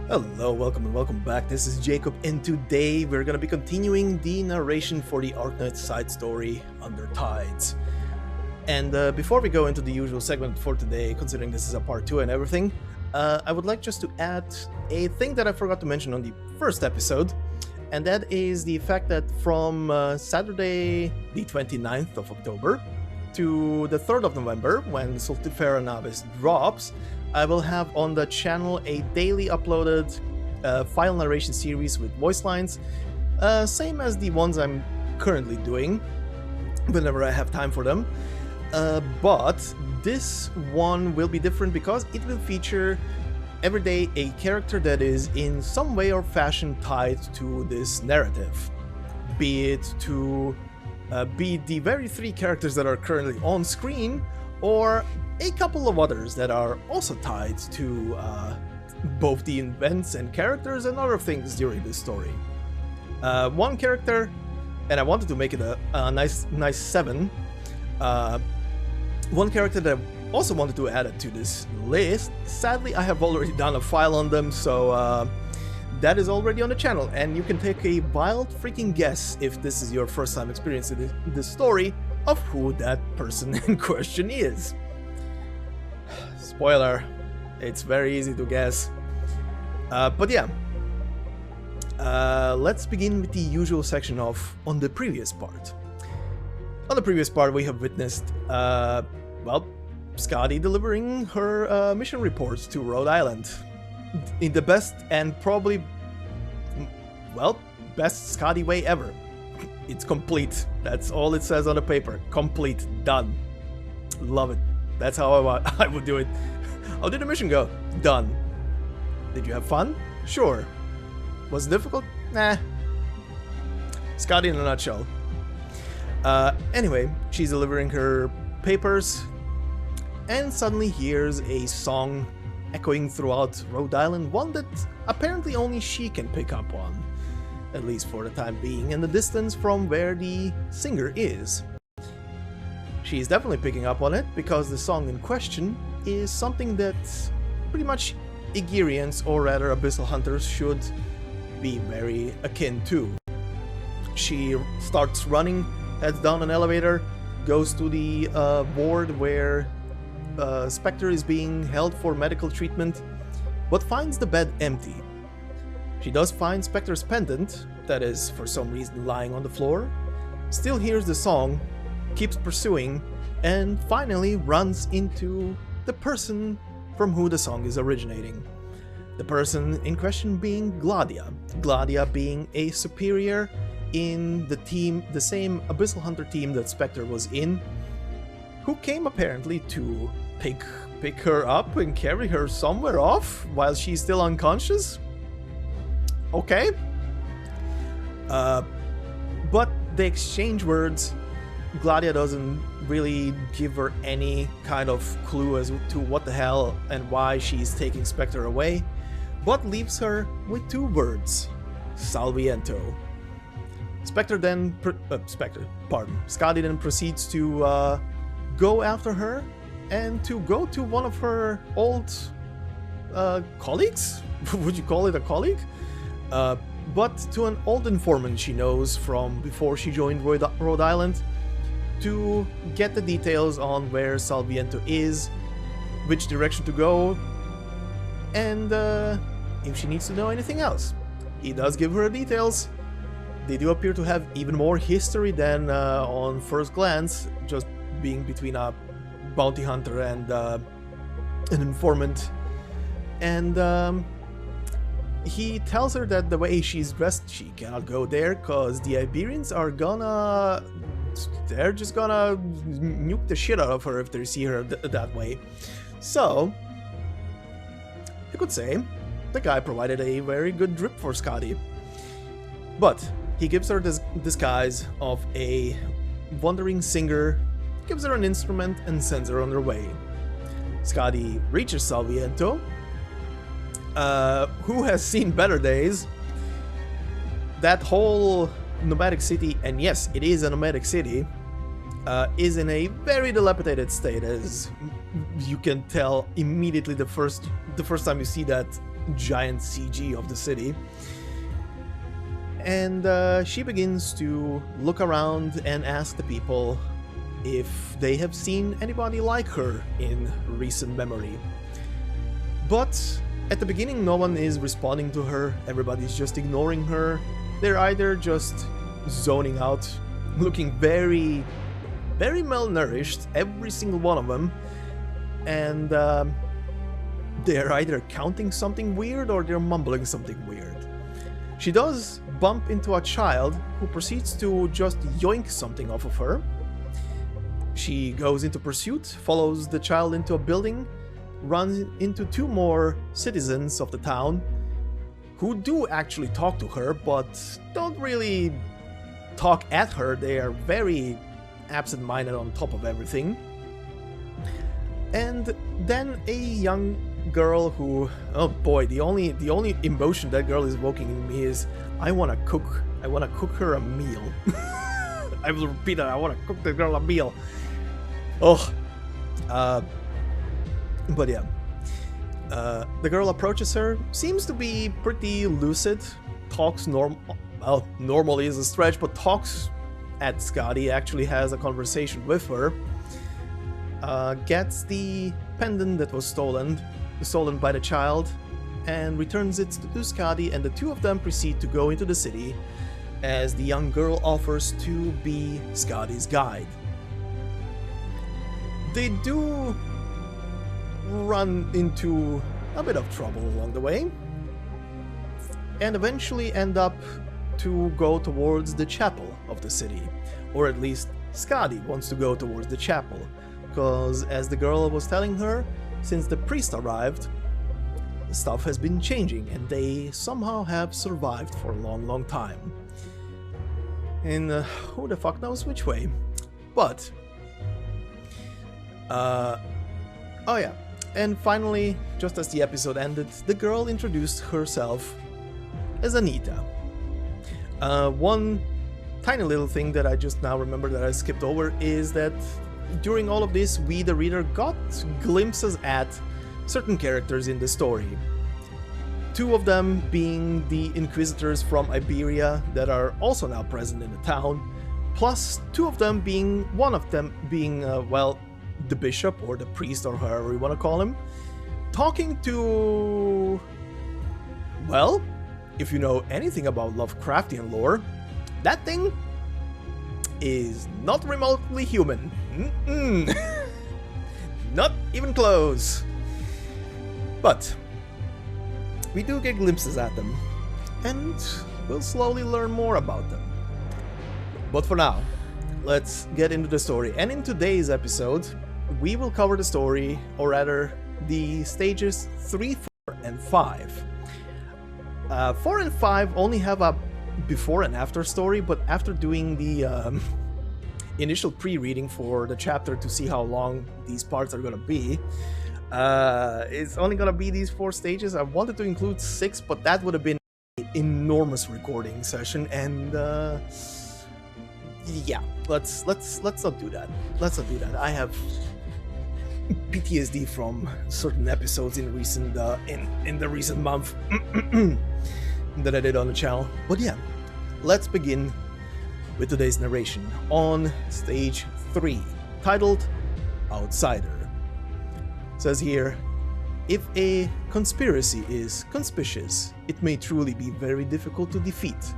Hello, welcome and welcome back. This is Jacob, and today we're going to be continuing the narration for the Arknights side story, Under Tides. And before we go into the usual segment for today, considering this is a part 2 and everything, I would like just to add a thing that I forgot to mention on the first episode, and that is the fact that from Saturday the 29th of October to the 3rd of November, when Sultifera Navis drops, I will have on the channel a daily uploaded file narration series with voice lines, same as the ones I'm currently doing, whenever I have time for them. But this one will be different because it will feature every day a character that is in some way or fashion tied to this narrative, be it to be the very 3 characters that are currently on screen, or a couple of others that are also tied to both the events and characters and other things during this story. One character, and I wanted to make it a nice 7. One character that I also wanted to add it to this list. Sadly, I have already done a file on them, so that is already on the channel, and you can take a wild freaking guess, if this is your first time experiencing this story, of who that person in question is. Spoiler, it's very easy to guess. But yeah, let's begin with the usual section of on the previous part. On the previous part, we have witnessed, well, Skadi delivering her mission reports to Rhode Island in the best and probably, well, best Skadi way ever. It's complete. That's all it says on the paper. Complete. Done. Love it. That's how I would do it. How did the mission go? Done. Did you have fun? Sure. Was it difficult? Nah. Skadi in a nutshell. Anyway, she's delivering her papers and suddenly hears a song echoing throughout Rhode Island, one that apparently only she can pick up on, at least for the time being, in the distance from where the singer is. She's definitely picking up on it because the song in question is something that pretty much Igerians, or rather Abyssal Hunters, should be very akin to. She starts running, heads down an elevator, goes to the ward where Specter is being held for medical treatment, but finds the bed empty. She does find Specter's pendant, that is for some reason lying on the floor, still hears the song, keeps pursuing, and finally runs into the person from who the song is originating. The person in question being Gladiia. Gladiia being a superior in the team, the same Abyssal Hunter team that Specter was in, who came apparently to pick her up and carry her somewhere off while she's still unconscious. Okay. But they exchange words. Gladiia doesn't really give her any kind of clue as to what the hell and why she's taking Specter away, but leaves her with 2 words: Salviento. Skadi then proceeds to go after her and to go to one of her old colleagues? Would you call it a colleague? But to an old informant she knows from before she joined Rhode Island, to get the details on where Salviento is, which direction to go, and if she needs to know anything else. He does give her details. They do appear to have even more history than on first glance, just being between a bounty hunter and an informant. And he tells her that the way she's dressed, she cannot go there because the Iberians are they're just gonna nuke the shit out of her if they see her that way. So, you could say the guy provided a very good drip for Skadi. But he gives her this disguise of a wandering singer, gives her an instrument, and sends her on her way. Skadi reaches Salviento, who has seen better days. That whole nomadic city, and yes, it is a nomadic city, is in a very dilapidated state, as you can tell immediately the first time you see that giant CG of the city. And she begins to look around and ask the people if they have seen anybody like her in recent memory. But at the beginning, no one is responding to her, everybody's just ignoring her. They're either just zoning out, looking very, very malnourished, every single one of them, and they're either counting something weird or they're mumbling something weird. She does bump into a child who proceeds to just yoink something off of her. She goes into pursuit, follows the child into a building, runs into two more citizens of the town who do actually talk to her, but don't really talk at her. They are very absent-minded on top of everything. And then a young girl who, oh boy, the only emotion that girl is evoking in me is I want to cook her a meal. I will repeat that, I want to cook the girl a meal. Oh, but yeah, the girl approaches her, seems to be pretty lucid, talks well, normally is a stretch, but talks at Skadi, actually has a conversation with her, gets the pendant that was stolen by the child, and returns it to Skadi, and the two of them proceed to go into the city, as the young girl offers to be Skadi's guide. They do run into a bit of trouble along the way, and eventually end up to go towards the chapel of the city, or at least Skadi wants to go towards the chapel, because as the girl was telling her, since the priest arrived, stuff has been changing and they somehow have survived for a long time. And who the fuck knows which way. But oh yeah, and finally, just as the episode ended, the girl introduced herself as Anita. One tiny little thing that I just now remember that I skipped over is that during all of this, we, the reader, got glimpses at certain characters in the story. Two of them being the Inquisitors from Iberia that are also now present in the town, plus two of them being, one of them being, well, the bishop or the priest or however you want to call him, talking to, well, if you know anything about Lovecraftian lore, that thing is not remotely human. Not even close. But we do get glimpses at them, and we'll slowly learn more about them. But for now, let's get into the story. And in today's episode, we will cover the story, or rather, the stages 3, 4, and 5. 4 and 5 only have a before and after story, but after doing the initial pre-reading for the chapter to see how long these parts are gonna be, it's only gonna be these 4 stages. I wanted to include 6, but that would have been an enormous recording session, and yeah, let's not do that. Let's not do that. I have PTSD from certain episodes in recent in the recent month that I did on the channel. But yeah, let's begin with today's narration on stage 3, titled Outsider. It says here, if a conspiracy is conspicuous, it may truly be very difficult to defeat,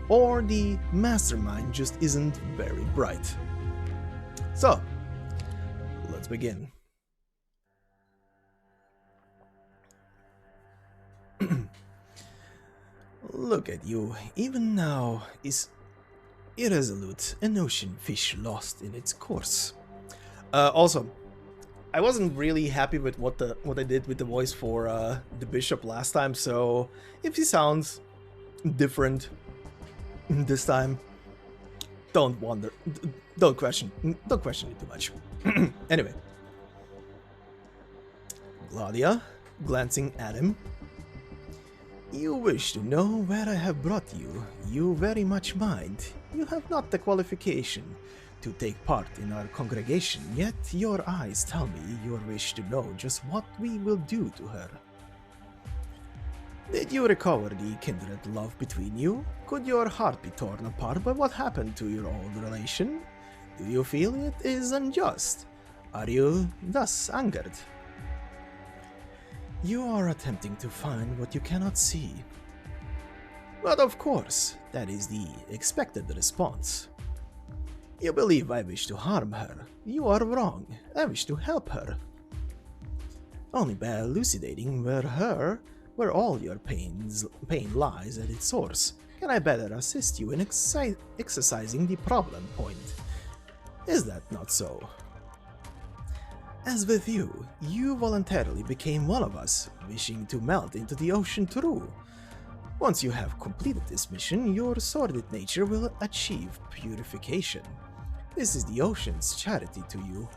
or the mastermind just isn't very bright. So, let's begin. Look at you, even now is irresolute, an ocean fish lost in its course. Also, I wasn't really happy with what I did with the voice for the bishop last time, so if he sounds different this time, don't question it too much. Anyway, Gladiia, glancing at him. You wish to know where I have brought you. You very much mind. You have not the qualification to take part in our congregation, yet your eyes tell me you wish to know just what we will do to her. Did you recover the kindred love between you? Could your heart be torn apart by what happened to your old relation? Do you feel it is unjust? Are you thus angered? You are attempting to find what you cannot see. But of course, that is the expected response. You believe I wish to harm her. You are wrong. I wish to help her. Only by elucidating where all your pain lies at its source, can I better assist you in exercising the problem point. Is that not so? As with you, you voluntarily became one of us, wishing to melt into the ocean true. Once you have completed this mission, your sordid nature will achieve purification. This is the ocean's charity to you.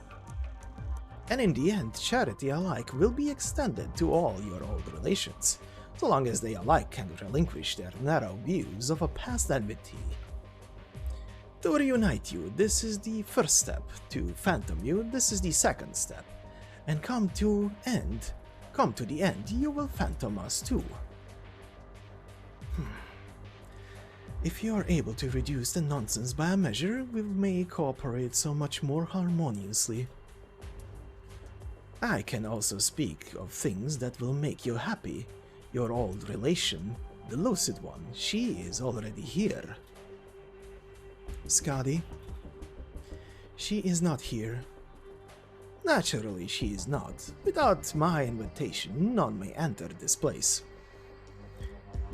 And in the end, charity alike will be extended to all your old relations, so long as they alike can relinquish their narrow views of a past enmity. To reunite you, this is the first step. To phantom you, this is the second step. And come to the end, you will phantom us too. If you are able to reduce the nonsense by a measure, we may cooperate so much more harmoniously. I can also speak of things that will make you happy. Your old relation, the lucid one, she is already here. Skadi? She is not here. Naturally she is not. Without my invitation, none may enter this place.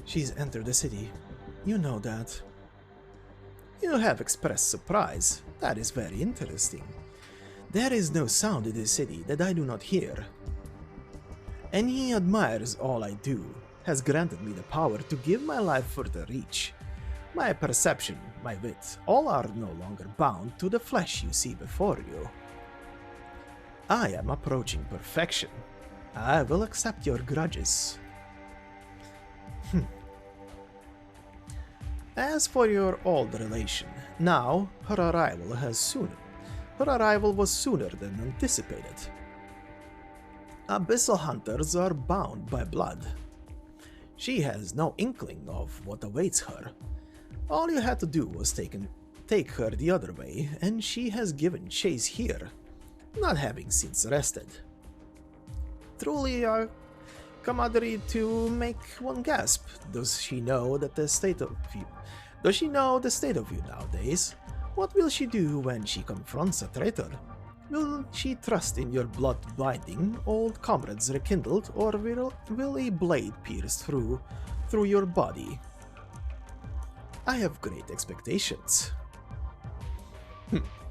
She's entered the city. You know that. You have expressed surprise. That is very interesting. There is no sound in this city that I do not hear. And he admires all I do, has granted me the power to give my life further reach. My perception, my wit, all are no longer bound to the flesh you see before you. I am approaching perfection. I will accept your grudges. As for your old relation, now her arrival was sooner than anticipated. Abyssal hunters are bound by blood. She has no inkling of what awaits her. All you had to do was take her the other way, and she has given chase here, not having since rested. Truly a camaraderie to make one gasp. Does she know the state of you nowadays? What will she do when she confronts a traitor? Will she trust in your blood-binding old comrades rekindled, or will a blade pierce through your body? I have great expectations.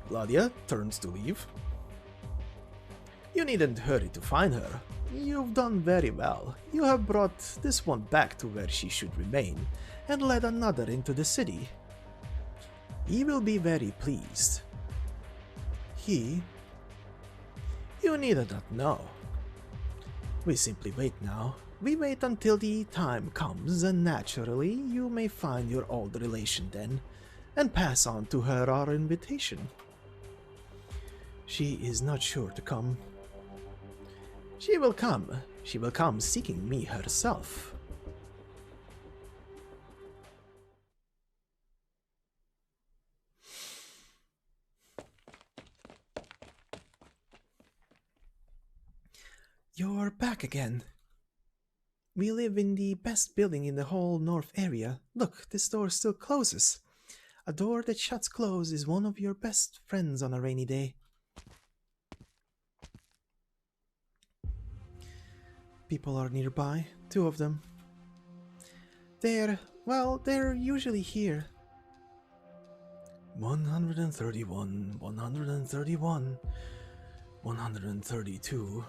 Gladiia turns to leave. You needn't hurry to find her. You've done very well. You have brought this one back to where she should remain, and led another into the city. He will be very pleased. You need not know. We simply wait now. We wait until the time comes, and naturally you may find your old relation then, and pass on to her our invitation. She is not sure to come. She will come. She will come seeking me herself. You're back again. We live in the best building in the whole north area. Look, this door still closes. A door that shuts closed is one of your best friends on a rainy day. People are nearby, 2 of them. They're usually here. 131, 131, 132.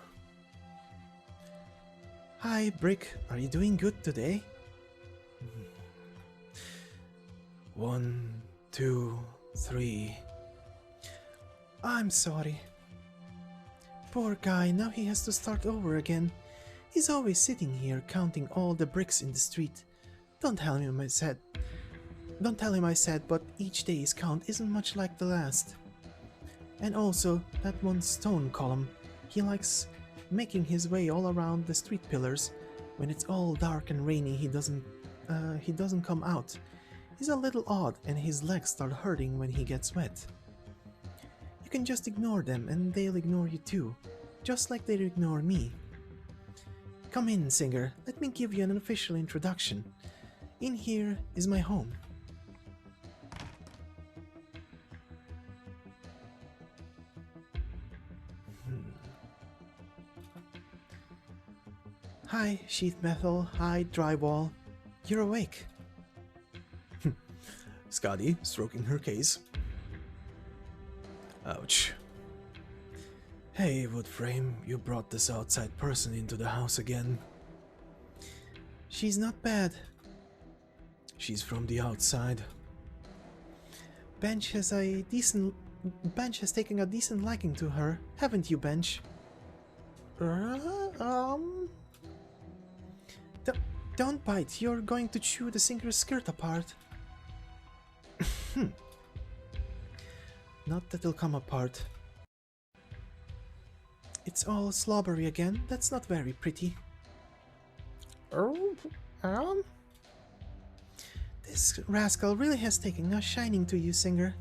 Hi, Brick. Are you doing good today? 1, 2, 3. I'm sorry. Poor guy, now he has to start over again. He's always sitting here counting all the bricks in the street. Don't tell him I said, but each day's count isn't much like the last. And also, that one stone column, he likes making his way all around the street pillars, When it's all dark and rainy, he doesn't come out. He's a little odd, and his legs start hurting when he gets wet. You can just ignore them, and they'll ignore you too, just like they ignore me. Come in, Singer. Let me give you an official introduction. In here is my home. Hi, sheath metal. Hi, drywall. You're awake. Skadi, stroking her case. Ouch. Hey, Woodframe, you brought this outside person into the house again. She's not bad. She's from the outside. Bench has taken a decent liking to her, haven't you, Bench? Don't bite, you're going to chew the Singer's skirt apart. Not that it'll come apart. It's all slobbery again, that's not very pretty. This rascal really has taken a shining to you, Singer.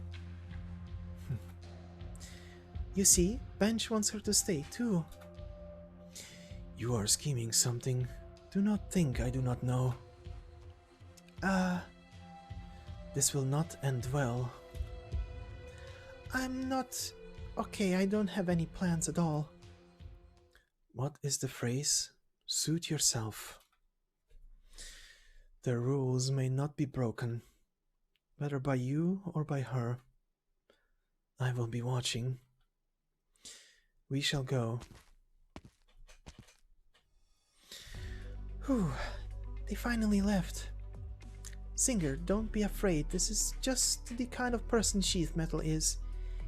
You see, Bench wants her to stay too. You are scheming something. Do not think I do not know. This will not end well. I'm not... Okay, I don't have any plans at all. What is the phrase? Suit yourself. The rules may not be broken, whether by you or by her. I will be watching. We shall go. Whew, they finally left. Singer, don't be afraid, this is just the kind of person sheath metal is.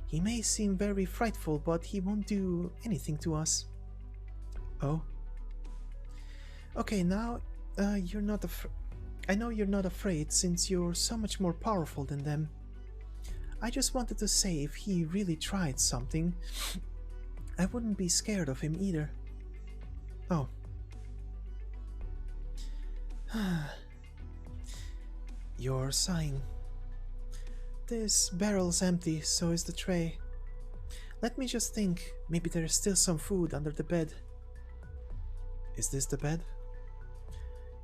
He may seem very frightful, but he won't do anything to us. Oh? Okay, now, you're not I know you're not afraid since you're so much more powerful than them. I just wanted to say if he really tried something, I wouldn't be scared of him either. Oh. You're sighing. This barrel's empty, so is the tray. Let me just think, maybe there's still some food under the bed. Is this the bed?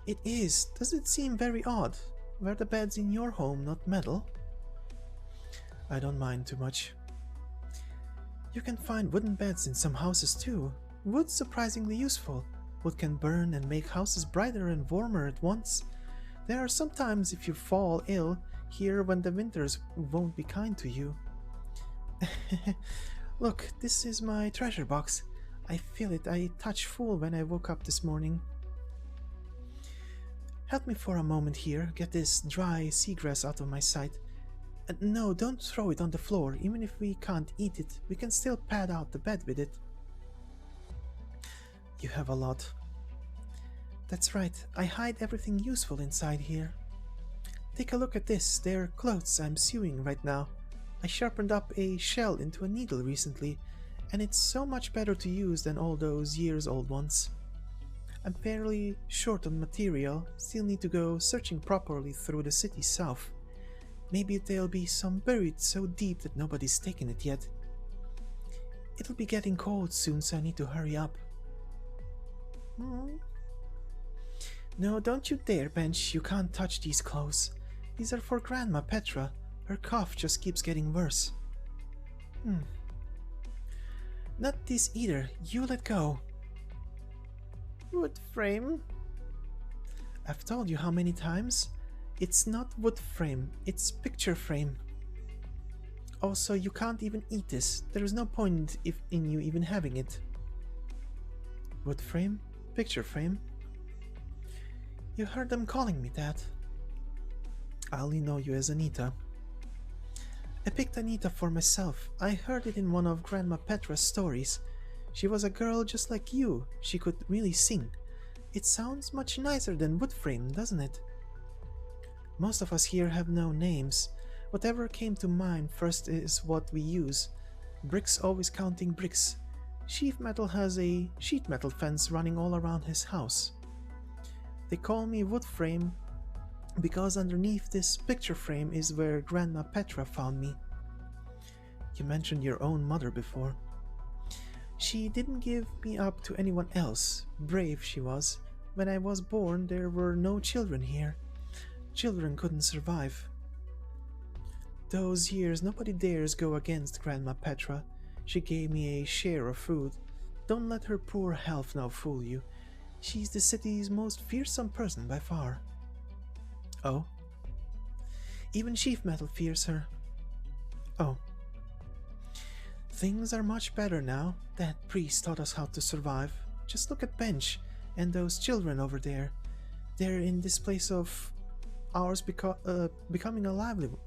It is. Does it seem very odd? Were the beds in your home not metal? I don't mind too much. You can find wooden beds in some houses too. Wood's surprisingly useful. Wood can burn and make houses brighter and warmer at once. There are some times if you fall ill here when the winters won't be kind to you. Look, this is my treasure box. I feel it. I touched full when I woke up this morning. Help me for a moment here. Get this dry seagrass out of my sight. No, don't throw it on the floor. Even if we can't eat it, we can still pad out the bed with it. You have a lot. That's right, I hide everything useful inside here. Take a look at this, they're clothes I'm sewing right now. I sharpened up a shell into a needle recently, and it's so much better to use than all those years-old ones. I'm fairly short on material, still need to go searching properly through the city south. Maybe there'll be some buried so deep that nobody's taken it yet. It'll be getting cold soon, so I need to hurry up. No, don't you dare, Bench. You can't touch these clothes. These are for Grandma Petra. Her cough just keeps getting worse. Not this either. You let go. Wood frame? I've told you how many times? It's not wood frame, it's picture frame. Also, you can't even eat this. There is no point in you even having it. Wood frame? Picture frame? You heard them calling me that. I only know you as Anita. I picked Anita for myself. I heard it in one of Grandma Petra's stories. She was a girl just like you. She could really sing. It sounds much nicer than wood frame, doesn't it? Most of us here have no names. Whatever came to mind first is what we use. Bricks always counting bricks. Sheath Metal has a sheet metal fence running all around his house. They call me Wood Frame because underneath this picture frame is where Grandma Petra found me. You mentioned your own mother before. She didn't give me up to anyone else. Brave she was. When I was born, there were no children here. Children couldn't survive. Those years, nobody dares go against Grandma Petra. She gave me a share of food. Don't let her poor health now fool you. She's the city's most fearsome person by far. Oh? Even Chief Metal fears her. Oh. Things are much better now. That priest taught us how to survive. Just look at Bench and those children over there. They're in this place of ours becoming a lively one.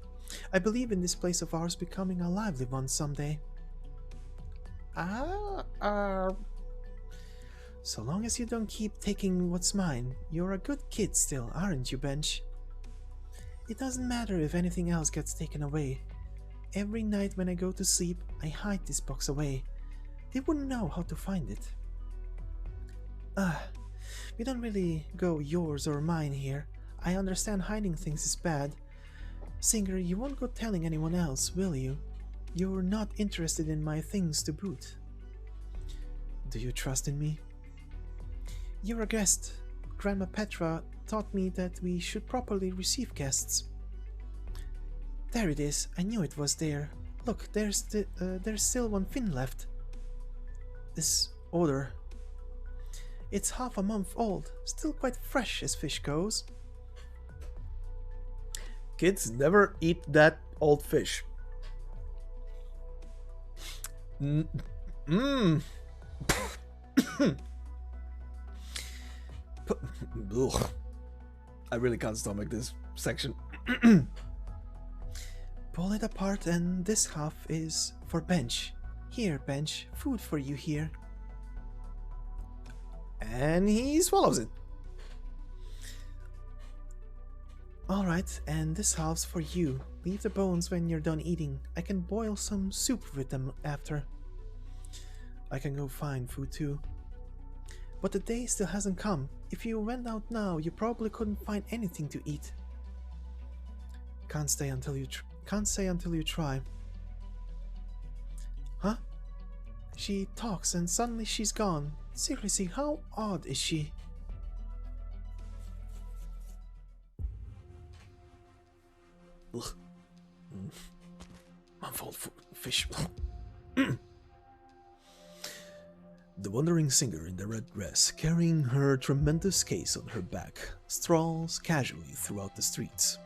I believe in this place of ours becoming a lively one someday. So long as you don't keep taking what's mine, you're a good kid still, aren't you, Bench? It doesn't matter if anything else gets taken away. Every night when I go to sleep, I hide this box away. They wouldn't know how to find it. We don't really go yours or mine here. I understand hiding things is bad. Singer, you won't go telling anyone else, will you? You're not interested in my things to boot. Do you trust in me? You're a guest. Grandma Petra taught me that we should properly receive guests. There it is. I knew it was there. Look, there's still one fin left. This odor. It's half a month old. Still quite fresh as fish goes. Kids never eat that old fish. I really can't stomach this section. Pull it apart and this half is for Bench. Here, Bench, food for you here. And he swallows it. Alright, and this half's for you. Leave the bones when you're done eating. I can boil some soup with them after. I can go find food too. But the day still hasn't come. If you went out now, you probably couldn't find anything to eat. Can't say until you try. Huh? She talks and suddenly she's gone. Seriously, how odd is she? Ugh. Mouthful of fish. The wandering singer in the red dress, carrying her tremendous case on her back, strolls casually throughout the streets.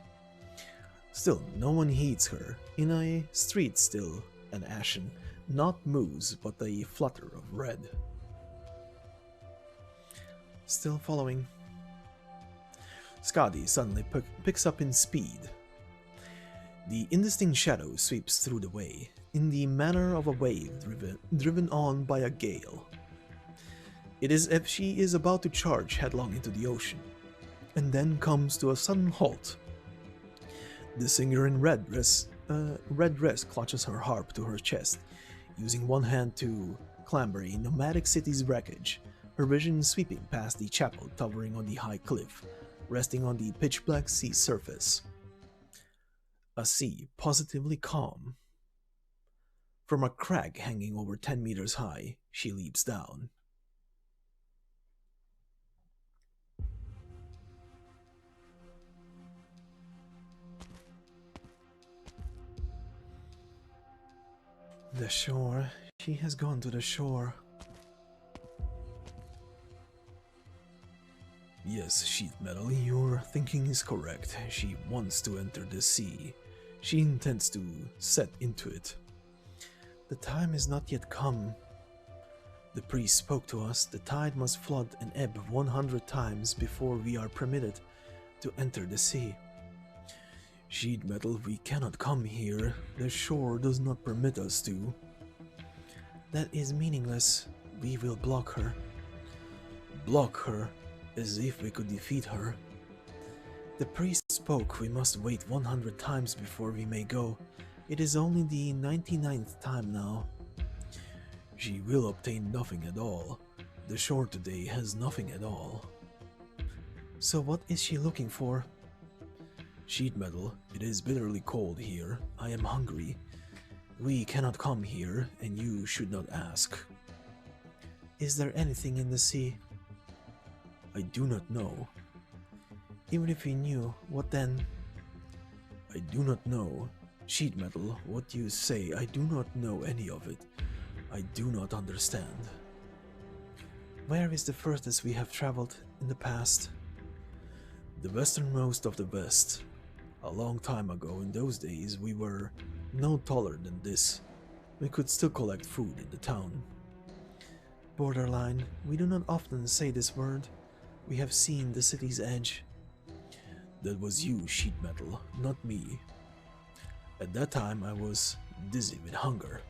Still, no one heeds her. In a street still and ashen, not moves but a flutter of red. Still following. Skadi suddenly picks up in speed. The indistinct shadow sweeps through the way, in the manner of a wave driven on by a gale. It is as if she is about to charge headlong into the ocean, and then comes to a sudden halt. The singer in red dress clutches her harp to her chest, using one hand to clamber a nomadic city's wreckage, her vision sweeping past the chapel towering on the high cliff, resting on the pitch-black sea surface. A sea positively calm. From a crag hanging over 10 meters high, she leaps down. The shore. She has gone to the shore. Yes, sheet metal, your thinking is correct. She wants to enter the sea. She intends to set into it. The time has not yet come. The priest spoke to us. The tide must flood and ebb 100 times before we are permitted to enter the sea. Sheet metal, we cannot come here. The shore does not permit us to. That is meaningless. We will block her. Block her? As if we could defeat her. The priest spoke. We must wait 100 times before we may go. It is only the 99th time now. She will obtain nothing at all. The shore today has nothing at all. So what is she looking for? Sheet metal. It is bitterly cold here. I am hungry. We cannot come here, and you should not ask. Is there anything in the sea? I do not know. Even if we knew, what then? I do not know. Sheet metal, what you say, I do not know any of it. I do not understand. Where is the furthest we have traveled in the past? The westernmost of the west. A long time ago, in those days, we were no taller than this. We could still collect food in the town. Borderline, we do not often say this word. We have seen the city's edge. That was you, sheet metal, not me. At that time I was dizzy with hunger.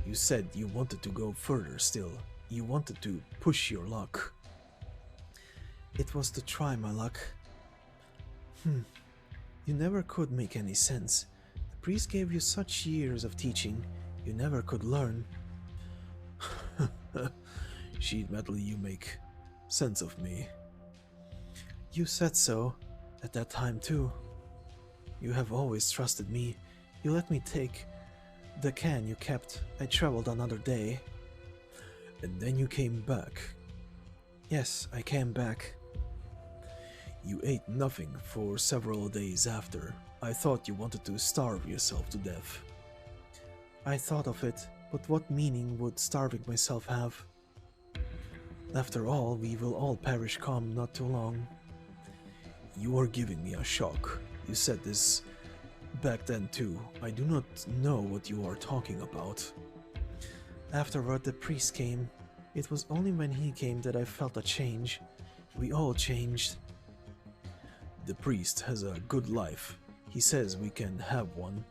You said you wanted to go further still. You wanted to push your luck. It was to try my luck. You never could make any sense. The priest gave you such years of teaching. You never could learn. Sheet metal, you make sense of me. You said so at that time too. You have always trusted me. You let me take the can you kept. I traveled another day. And then you came back. Yes, I came back. You ate nothing for several days after. I thought you wanted to starve yourself to death. I thought of it, but what meaning would starving myself have? After all, we will all perish come not too long. You are giving me a shock. You said this back then too. I do not know what you are talking about. Afterward, the priest came. It was only when he came that I felt a change. We all changed. The priest has a good life. He says we can have one.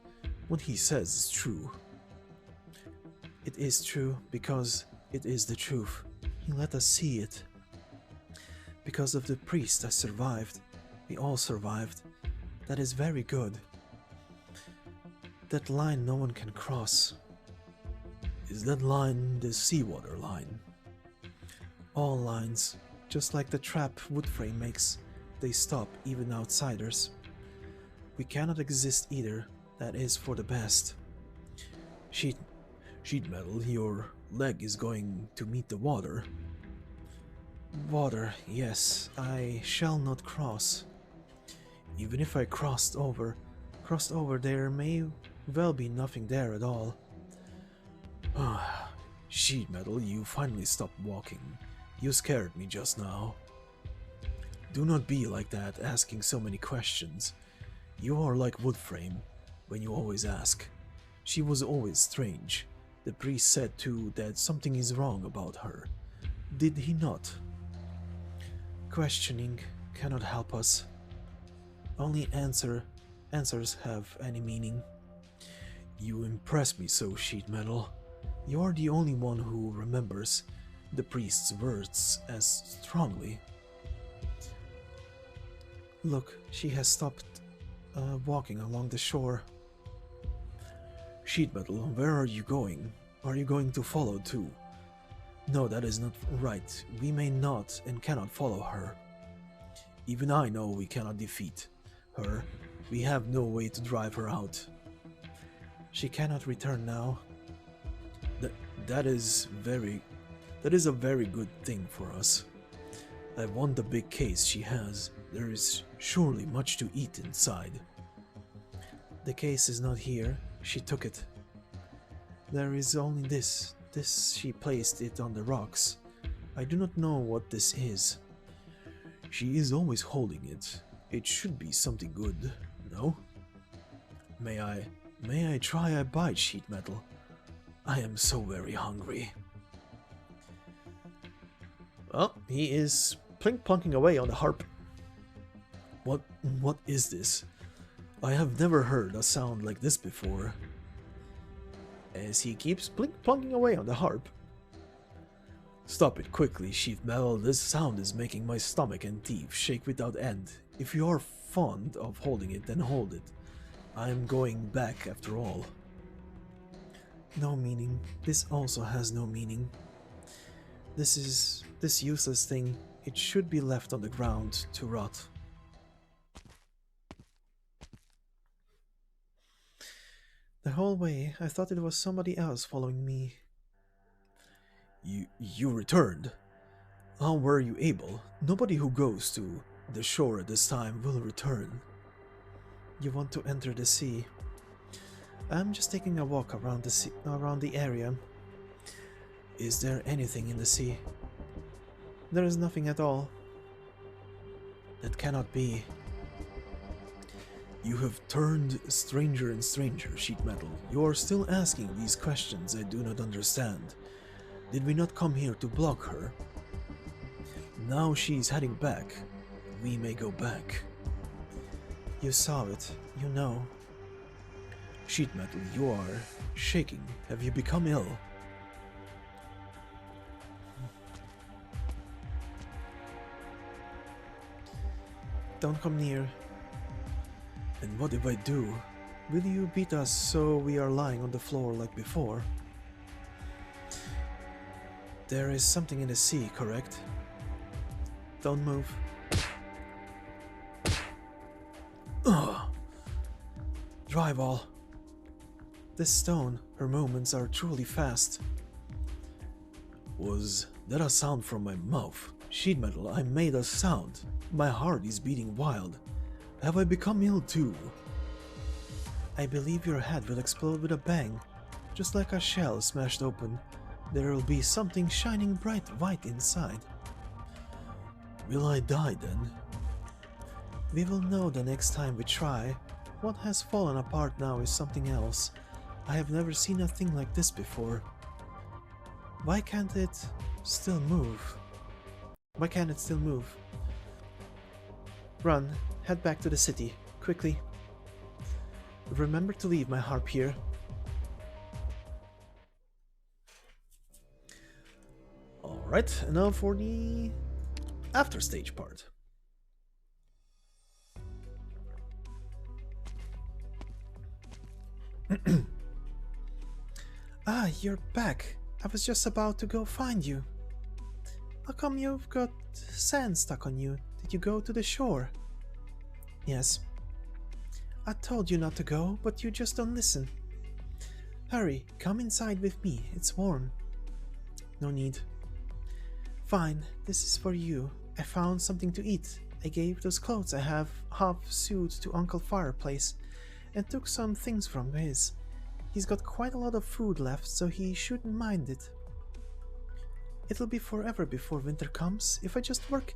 What he says is true. It is true because it is the truth. He let us see it. Because of the priest I survived. We all survived. That is very good. That line no one can cross. Is that line the seawater line? All lines, just like the trap wood frame makes, they stop even outsiders. We cannot exist either. That is for the best. Sheet metal, your leg is going to meet the water. Water, yes, I shall not cross. Even if I crossed over, there may well be nothing there at all. Sheet metal, you finally stopped walking. You scared me just now. Do not be like that, asking so many questions. You are like wood frame, when you always ask. She was always strange. The priest said too that something is wrong about her. Did he not? Questioning cannot help us. Only answers have any meaning. You impress me so, sheet metal. You are the only one who remembers the priest's words as strongly. Look, she has stopped walking along the shore. Sheet metal, where are you going? Are you going to follow too? No, that is not right. We may not and cannot follow her. Even I know we cannot defeat her. We have no way to drive her out. She cannot return now. That is a very good thing for us. I want the big case she has. There is surely much to eat inside. The case is not here. She took it. There is only this. She placed it on the rocks. I do not know what this is. She is always holding it. It should be something good, no? May I try a bite, sheet metal? I am so very hungry. Well, he is plink-plonking away on the harp. What is this? I have never heard a sound like this before. As he keeps plink-plonking away on the harp. Stop it quickly, sheet metal. This sound is making my stomach and teeth shake without end. If you are fond of holding it, then hold it. I am going back after all. No meaning. This also has no meaning. This useless thing It should be left on the ground to rot. The whole way, I thought it was somebody else following me. You returned? How were you able? Nobody who goes to the shore at this time will return. You want to enter the sea? I'm just taking a walk around the sea, around the area. Is there anything in the sea? There is nothing at all. That cannot be. You have turned stranger and stranger, Sheet Metal. You are still asking these questions I do not understand. Did we not come here to block her? Now she's heading back. We may go back. You saw it. You know. Sheet Metal, you are shaking. Have you become ill? Don't come near. And what if I do? Will you beat us so we are lying on the floor like before? There is something in the sea, correct? Don't move. Ugh. Drywall. This stone, her movements are truly fast. Was that a sound from my mouth? Sheet Metal, I made a sound. My heart is beating wild. Have I become ill too? I believe your head will explode with a bang. Just like a shell smashed open, there will be something shining bright white inside. Will I die then? We will know the next time we try. What has fallen apart now is something else. I have never seen a thing like this before. Why can't it still move? Why can't it still move? Run. Head back to the city, quickly. Remember to leave my harp here. Alright, and now for the after stage part. Ah, you're back. I was just about to go find you. How come you've got sand stuck on you? Did you go to the shore? Yes. I told you not to go, but you just don't listen. Hurry, come inside with me, it's warm. No need. Fine, this is for you. I found something to eat. I gave those clothes I have half sewed to Uncle Fireplace, and took some things from his. He's got quite a lot of food left, so he shouldn't mind it. It'll be forever before winter comes. If I just work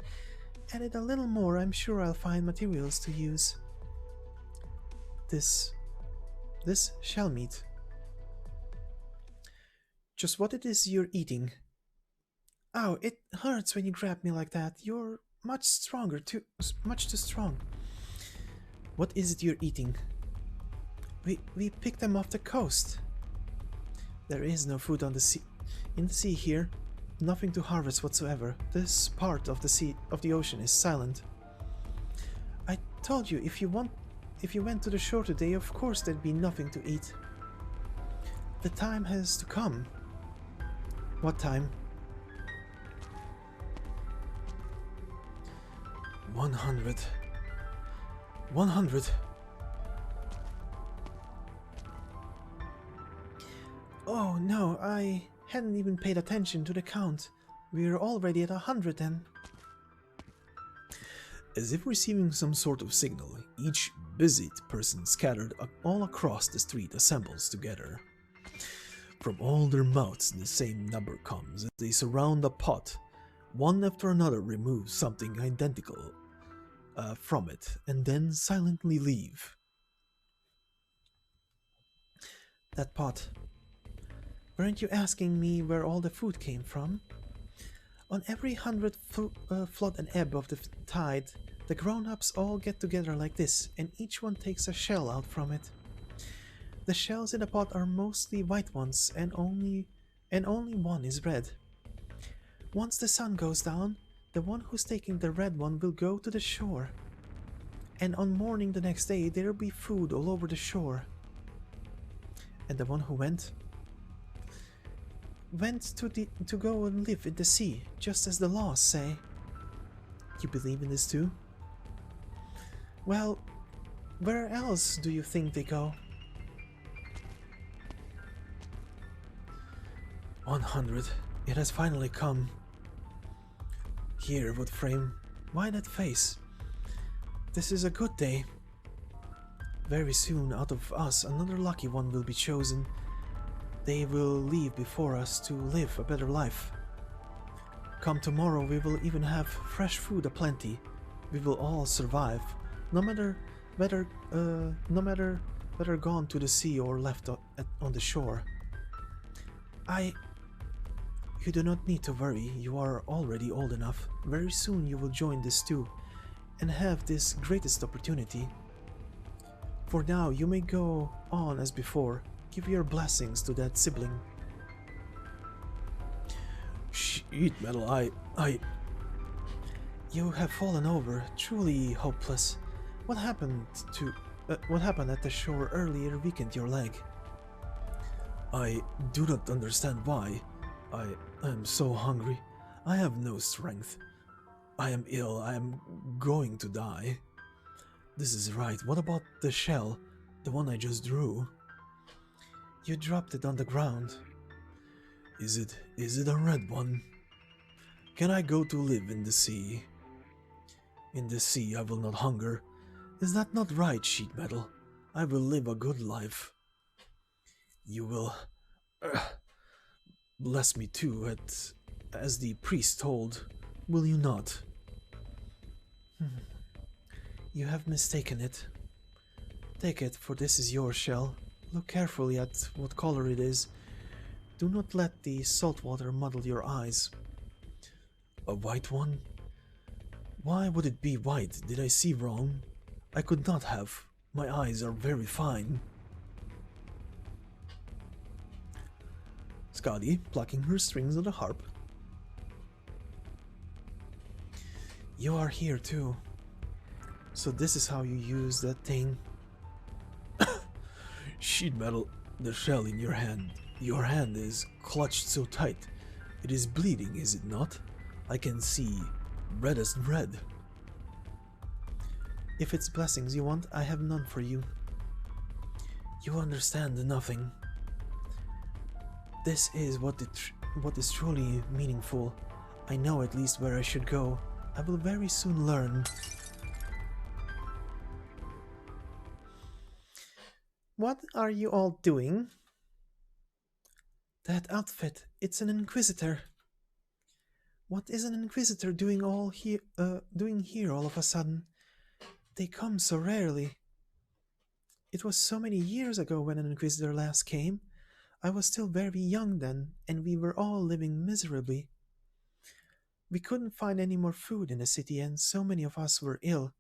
at it a little more, I'm sure I'll find materials to use. This shell meat. Just what it is you're eating. Ow, it hurts when you grab me like that. You're much too strong. What is it you're eating? We picked them off the coast. There is no food on the sea. In the sea here. Nothing to harvest whatsoever. This part of the ocean is silent. I told you, if you went to the shore today, of course there'd be nothing to eat. The time has to come. What time? 100. 100. Oh no, I hadn't even paid attention to the count. We're already at 100 then. As if receiving some sort of signal, each busied person scattered all across the street assembles together. From all their mouths the same number comes as they surround a pot. One after another remove something identical from it, and then silently leave. That pot. Weren't you asking me where all the food came from? On every 100 flood and ebb of the tide, the grown-ups all get together like this, and each one takes a shell out from it. The shells in the pot are mostly white ones, and only one is red. Once the sun goes down, the one who's taking the red one will go to the shore. And on morning the next day, there'll be food all over the shore. And the one who went to go and live in the sea, just as the laws say. You believe in this too? Well, where else do you think they go? 100. It has finally come. Here, wood frame. Why that face? This is a good day. Very soon, out of us, another lucky one will be chosen. They will leave before us to live a better life. Come tomorrow, we will even have fresh food aplenty. We will all survive, no matter whether gone to the sea or left on the shore. You do not need to worry, you are already old enough. Very soon you will join this too, and have this greatest opportunity. For now, you may go on as before. Give your blessings to that sibling. Sheet metal, You have fallen over, truly hopeless. What happened at the shore earlier weakened your leg? I do not understand why. I am so hungry. I have no strength. I am ill. I am going to die. This is right. What about the shell? The one I just drew? You dropped it on the ground. Is it a red one? Can I go to live in the sea? In the sea I will not hunger. Is that not right, sheet metal? I will live a good life. You will bless me too, as the priest told, will you not? You have mistaken it. Take it, for this is your shell. Look carefully at what color it is. Do not let the salt water muddle your eyes. A white one? Why would it be white? Did I see wrong? I could not have. My eyes are very fine. Skadi, plucking her strings of the harp. You are here too. So this is how you use that thing. Sheet metal, the shell in your hand. Your hand is clutched so tight. It is bleeding, is it not? I can see red as red. If it's blessings you want, I have none for you. You understand nothing. This is what is truly meaningful. I know at least where I should go. I will very soon learn. What are you all doing? That outfit, it's an inquisitor. What is an inquisitor doing here all of a sudden? They come so rarely. It was so many years ago when an inquisitor last came. I was still very young then, and we were all living miserably. We couldn't find any more food in the city, and so many of us were ill.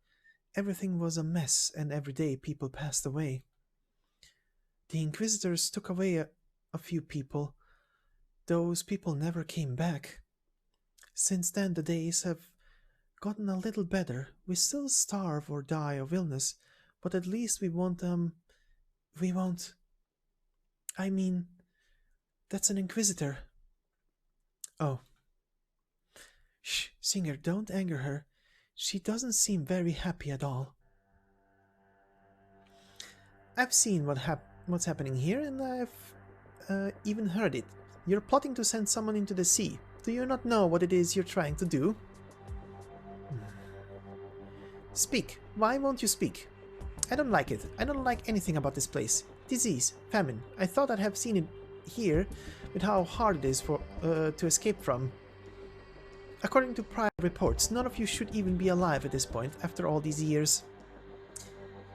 Everything was a mess, and every day people passed away. The inquisitors took away a few people. Those people never came back. Since then the days have gotten a little better. We still starve or die of illness, but at least we won't, I mean, that's an inquisitor. Oh. Shh, Singer, don't anger her. She doesn't seem very happy at all. I've seen what's happening here, and I've even heard it. You're plotting to send someone into the sea. Do you not know what it is you're trying to do? Speak. Why won't you speak? I don't like it. I don't like anything about this place. Disease, famine. I thought I'd have seen it here, with how hard it is to escape from. According to prior reports, none of you should even be alive at this point, after all these years.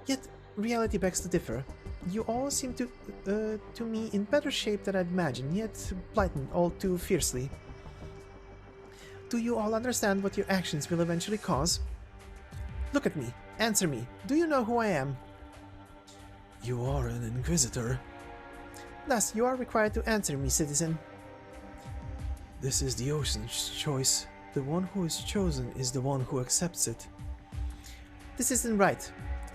Yet, reality begs to differ. You all seem to me in better shape than I'd imagined, yet blighted all too fiercely. Do you all understand what your actions will eventually cause? Look at me. Answer me. Do you know who I am? You are an inquisitor. Thus, you are required to answer me, citizen. This is the ocean's choice. The one who is chosen is the one who accepts it. This isn't right.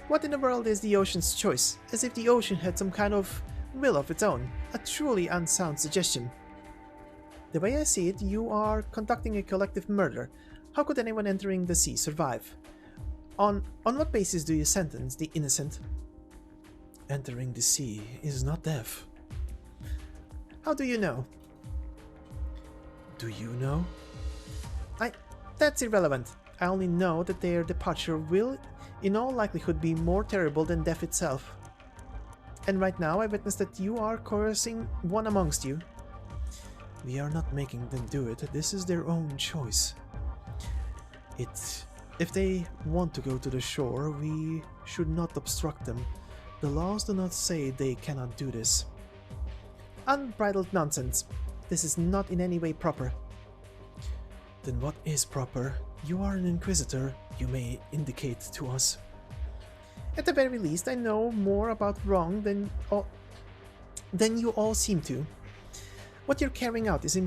What in the world is the ocean's choice? As if the ocean had some kind of will of its own. A truly unsound suggestion. The way I see it, you are conducting a collective murder. How could anyone entering the sea survive? On what basis do you sentence the innocent? Entering the sea is not death. How do you know? Do you know? That's irrelevant. I only know that their departure will, in all likelihood, be more terrible than death itself. And right now I witness that you are coercing one amongst you. We are not making them do it. This is their own choice. If they want to go to the shore, we should not obstruct them. The laws do not say they cannot do this. Unbridled nonsense. This is not in any way proper. Then what is proper? You are an inquisitor. You may indicate to us. At the very least, I know more about wrong than you all seem to. What you're carrying out is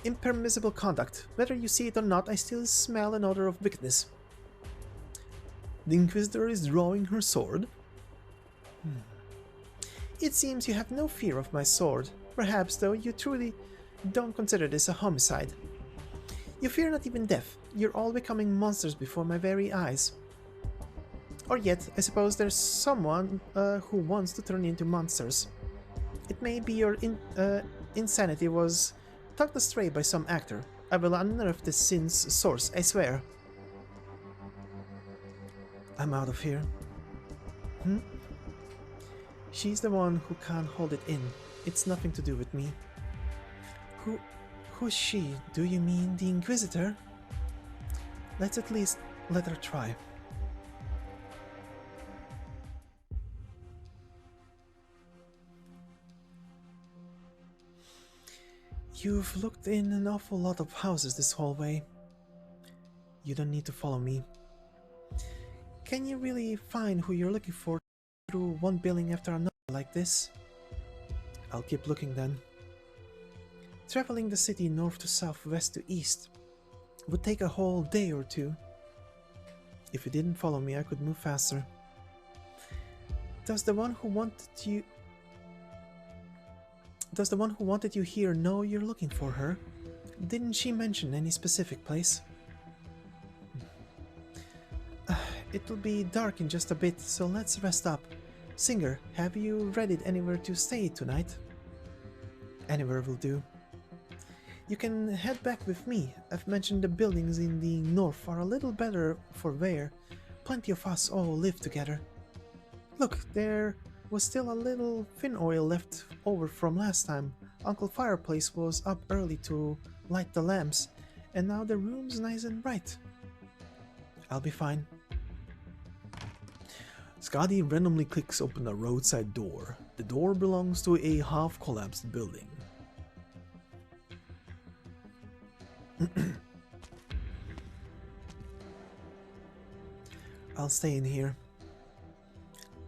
impermissible conduct. Whether you see it or not, I still smell an odor of wickedness. The Inquisitor is drawing her sword. It seems you have no fear of my sword. Perhaps, though, you truly don't consider this a homicide. You fear not even death. You're all becoming monsters before my very eyes. Or yet, I suppose there's someone who wants to turn into monsters. It may be your insanity was tucked astray by some actor. I will unearth the sin's source, I swear. I'm out of here. She's the one who can't hold it in. It's nothing to do with me. Who's she? Do you mean the Inquisitor? Let's at least let her try. You've looked in an awful lot of houses this whole way. You don't need to follow me. Can you really find who you're looking for through one building after another like this? I'll keep looking then. Traveling the city north to south, west to east would take a whole day or two. If you didn't follow me, I could move faster. Does the one who wanted you here know you're looking for her? Didn't she mention any specific place? It will be dark in just a bit, so let's rest up. Singer, have you readied anywhere to stay tonight? Anywhere will do. You can head back with me. I've mentioned the buildings in the north are a little better for wear. Plenty of us all live together. Look, there was still a little fin oil left over from last time. Uncle Fireplace was up early to light the lamps, and now the room's nice and bright. I'll be fine. Skadi randomly clicks open a roadside door. The door belongs to a half-collapsed building. I'll stay in here.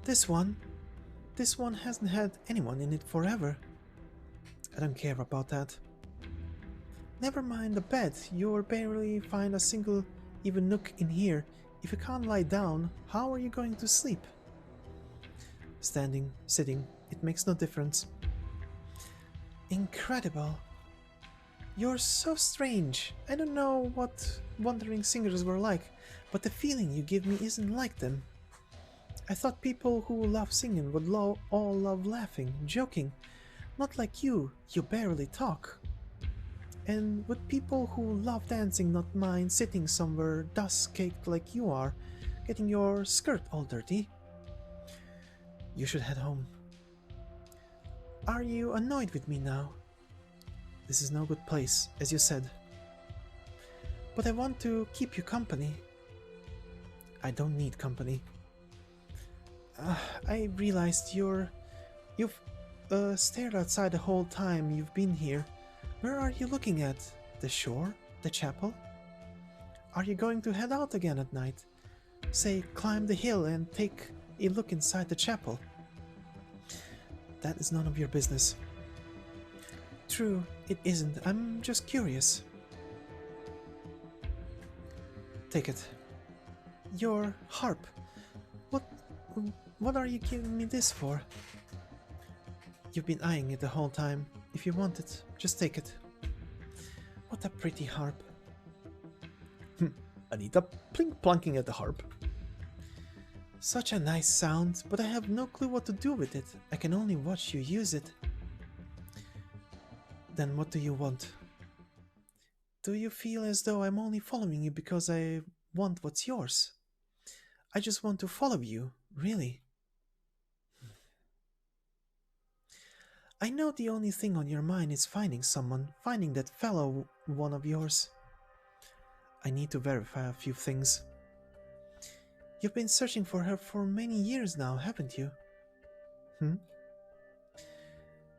This one hasn't had anyone in it forever. I don't care about that. Never mind the bed, you'll barely find a single even nook in here. If you can't lie down, how are you going to sleep? Standing, sitting, it makes no difference. Incredible. You're so strange. I don't know what wandering singers were like, but the feeling you give me isn't like them. I thought people who love singing would all love laughing, joking. Not like you barely talk. And would people who love dancing not mind sitting somewhere dust-caked like you are, getting your skirt all dirty? You should head home. Are you annoyed with me now? This is no good place, as you said. But I want to keep you company. I don't need company. I realized you've stared outside the whole time you've been here. Where are you looking at? The shore? The chapel? Are you going to head out again at night? Say, climb the hill and take a look inside the chapel? That is none of your business. True, it isn't. I'm just curious. Take it. Your harp. What are you giving me this for? You've been eyeing it the whole time. If you want it, just take it. What a pretty harp. Anita plunking at the harp. Such a nice sound, but I have no clue what to do with it. I can only watch you use it. Then what do you want? Do you feel as though I'm only following you because I want what's yours? I just want to follow you, really. I know the only thing on your mind is finding someone, finding that fellow one of yours. I need to verify a few things. You've been searching for her for many years now, haven't you?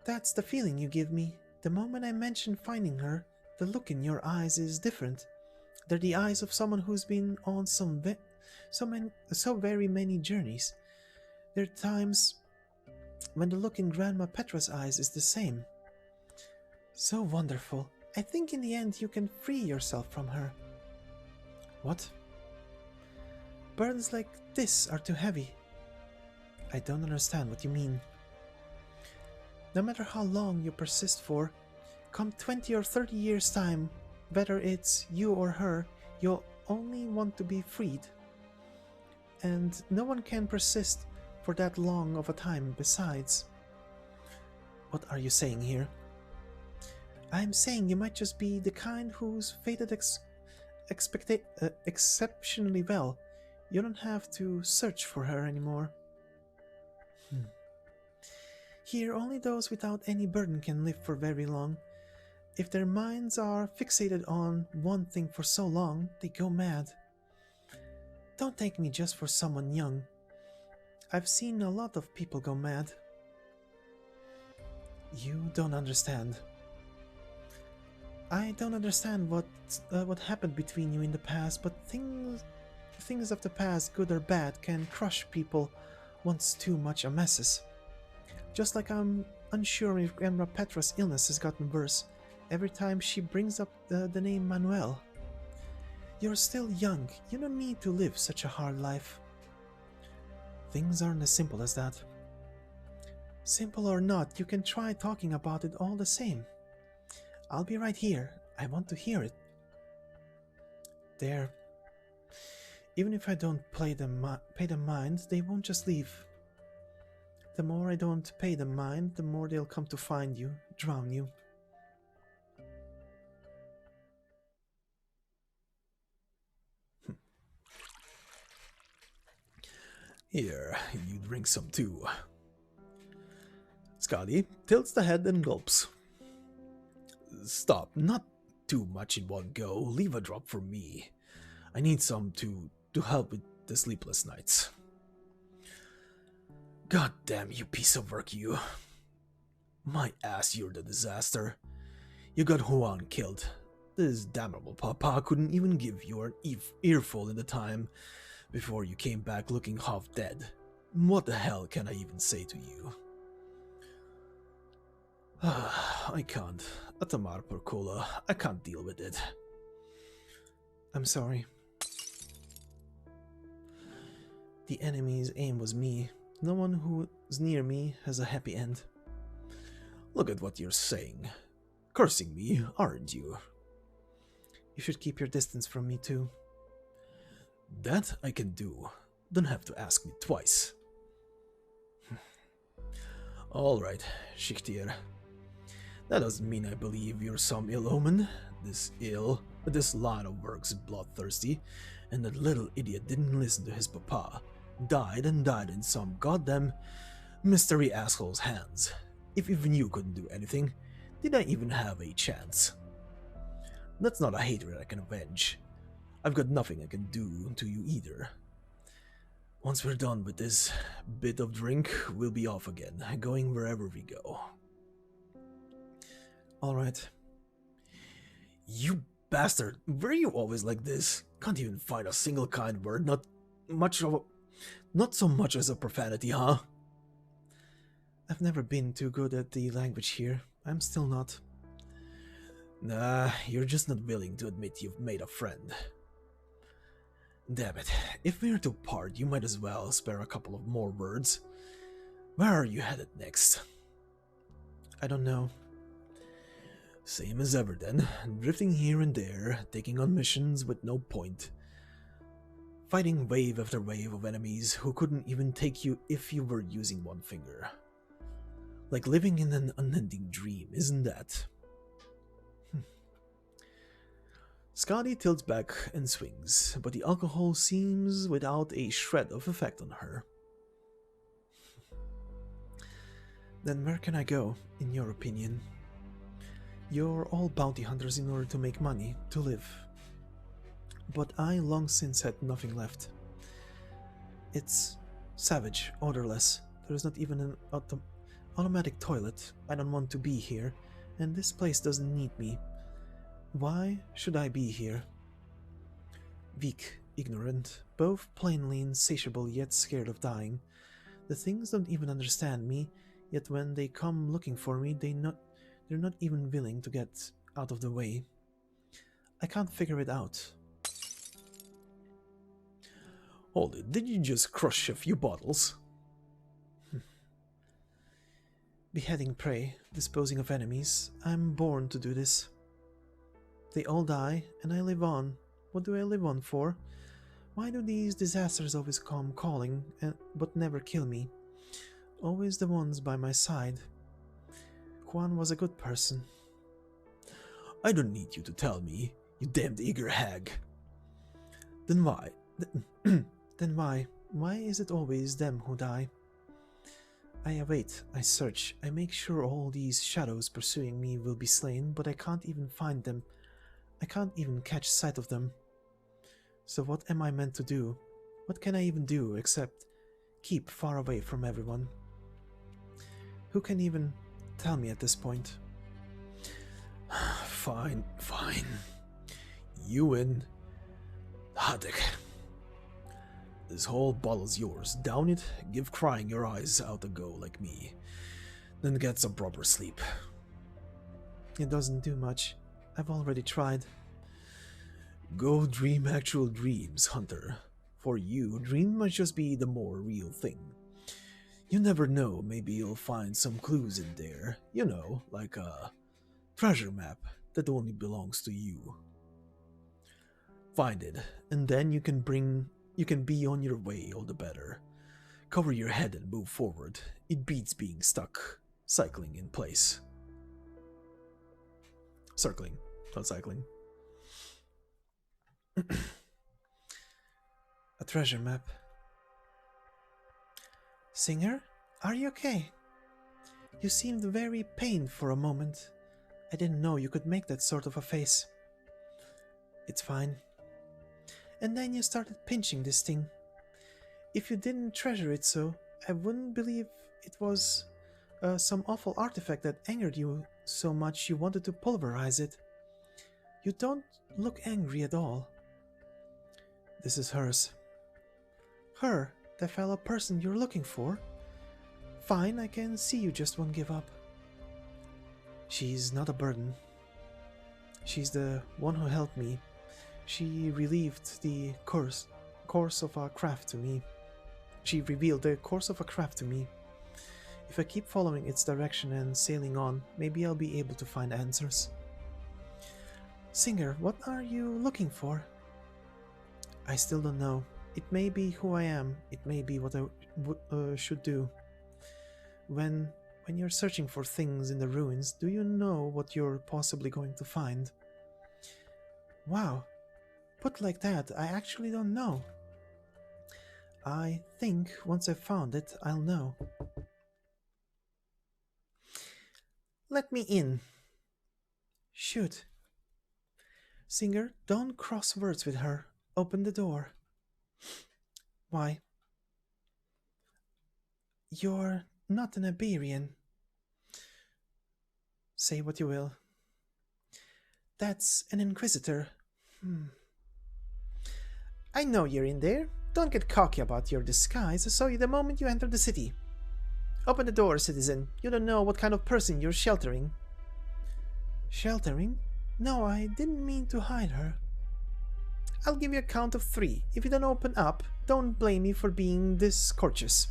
That's the feeling you give me. The moment I mention finding her, the look in your eyes is different. They're the eyes of someone who's been on so very many journeys. There are times when the look in Grandma Petra's eyes is the same. So wonderful. I think in the end you can free yourself from her. What? Burdens like this are too heavy. I don't understand what you mean. No matter how long you persist for, come 20 or 30 years' time, whether it's you or her, you'll only want to be freed. And no one can persist for that long of a time besides. What are you saying here? I'm saying you might just be the kind who's fated exceptionally well. You don't have to search for her anymore. Here, only those without any burden can live for very long. If their minds are fixated on one thing for so long, they go mad. Don't take me just for someone young. I've seen a lot of people go mad. You don't understand. I don't understand what happened between you in the past, but things of the past, good or bad, can crush people once too much amasses. Just like I'm unsure if Grandma Petra's illness has gotten worse every time she brings up the name Manuel. You're still young. You don't need to live such a hard life. Things aren't as simple as that. Simple or not, you can try talking about it all the same. I'll be right here. I want to hear it. There. Even if I don't pay them mind, they won't just leave. The more I don't pay them mind, the more they'll come to find you, drown you. Here, you drink some too. Skadi tilts the head and gulps. Stop, not too much in one go. Leave a drop for me. I need some to help with the sleepless nights. God damn you piece of work, you. My ass, you're the disaster. You got Juan killed. This damnable papa couldn't even give you an earful in the time before you came back looking half dead. What the hell can I even say to you? I can't. Atamar Percola, I can't deal with it. I'm sorry. The enemy's aim was me. No one who's near me has a happy end. Look at what you're saying. Cursing me, aren't you? You should keep your distance from me too. That I can do. Don't have to ask me twice. Alright, Schichtier. That doesn't mean I believe you're some ill omen. This line of work's bloodthirsty, and that little idiot didn't listen to his papa. Died in some goddamn mystery asshole's hands. If even you couldn't do anything, did I even have a chance? That's not a hatred I can avenge. I've got nothing I can do to you either. Once we're done with this bit of drink, we'll be off again, going wherever we go. Alright. You bastard, were you always like this? Can't even find a single kind word, not so much as a profanity, huh? I've never been too good at the language here. I'm still not. Nah, you're just not willing to admit you've made a friend. Damn it, if we're to part, you might as well spare a couple of more words. Where are you headed next? I don't know. Same as ever then, drifting here and there, taking on missions with no point. Fighting wave after wave of enemies who couldn't even take you if you were using one finger. Like living in an unending dream, isn't that? Skadi tilts back and swings, but the alcohol seems without a shred of effect on her. Then where can I go, in your opinion? You're all bounty hunters in order to make money, to live. But I long since had nothing left. It's savage, odorless. There's not even an automatic toilet. I don't want to be here, and this place doesn't need me. Why should I be here? Weak, ignorant, both plainly insatiable yet scared of dying. The things don't even understand me, yet when they come looking for me, they're not even willing to get out of the way. I can't figure it out. Hold it, did you just crush a few bottles? Beheading prey, disposing of enemies. I'm born to do this. They all die, and I live on. What do I live on for? Why do these disasters always come calling, but never kill me? Always the ones by my side. Juan was a good person. I don't need you to tell me, you damned eager hag. Then why? Then why? Why is it always them who die? I await, I search, I make sure all these shadows pursuing me will be slain, but I can't even find them. I can't even catch sight of them. So what am I meant to do? What can I even do except keep far away from everyone? Who can even tell me at this point? Fine, fine. You win. Hadek. This whole bottle's yours. Down it, give crying your eyes out a go like me. Then get some proper sleep. It doesn't do much. I've already tried. Go dream actual dreams, Hunter. For you, dream might just be the more real thing. You never know, maybe you'll find some clues in there. You know, like a treasure map that only belongs to you. Find it, and then you can be on your way all the better. Cover your head and move forward. It beats being stuck, cycling in place. Circling, not cycling. A treasure map. Singer, are you okay? You seemed very pained for a moment. I didn't know you could make that sort of a face. It's fine. And then you started pinching this thing. If you didn't treasure it so, I wouldn't believe it was some awful artifact that angered you so much you wanted to pulverize it. You don't look angry at all. This is hers. Her, the fellow person you're looking for? Fine, I can see you just won't give up. She's not a burden. She's the one who helped me. She relieved the course of our craft to me. She revealed the course of a craft to me. If I keep following its direction and sailing on, maybe I'll be able to find answers. Singer, what are you looking for? I still don't know. It may be who I am. It may be what I should do. When you're searching for things in the ruins, do you know what you're possibly going to find? Wow. Put like that, I actually don't know. I think once I've found it, I'll know. Let me in. Shoot. Singer, don't cross words with her. Open the door. Why? You're not an Iberian. Say what you will. That's an Inquisitor. I know you're in there. Don't get cocky about your disguise. I saw you the moment you entered the city. Open the door, citizen. You don't know what kind of person you're sheltering. Sheltering? No, I didn't mean to hide her. I'll give you a count of 3. If you don't open up, don't blame me for being this courteous.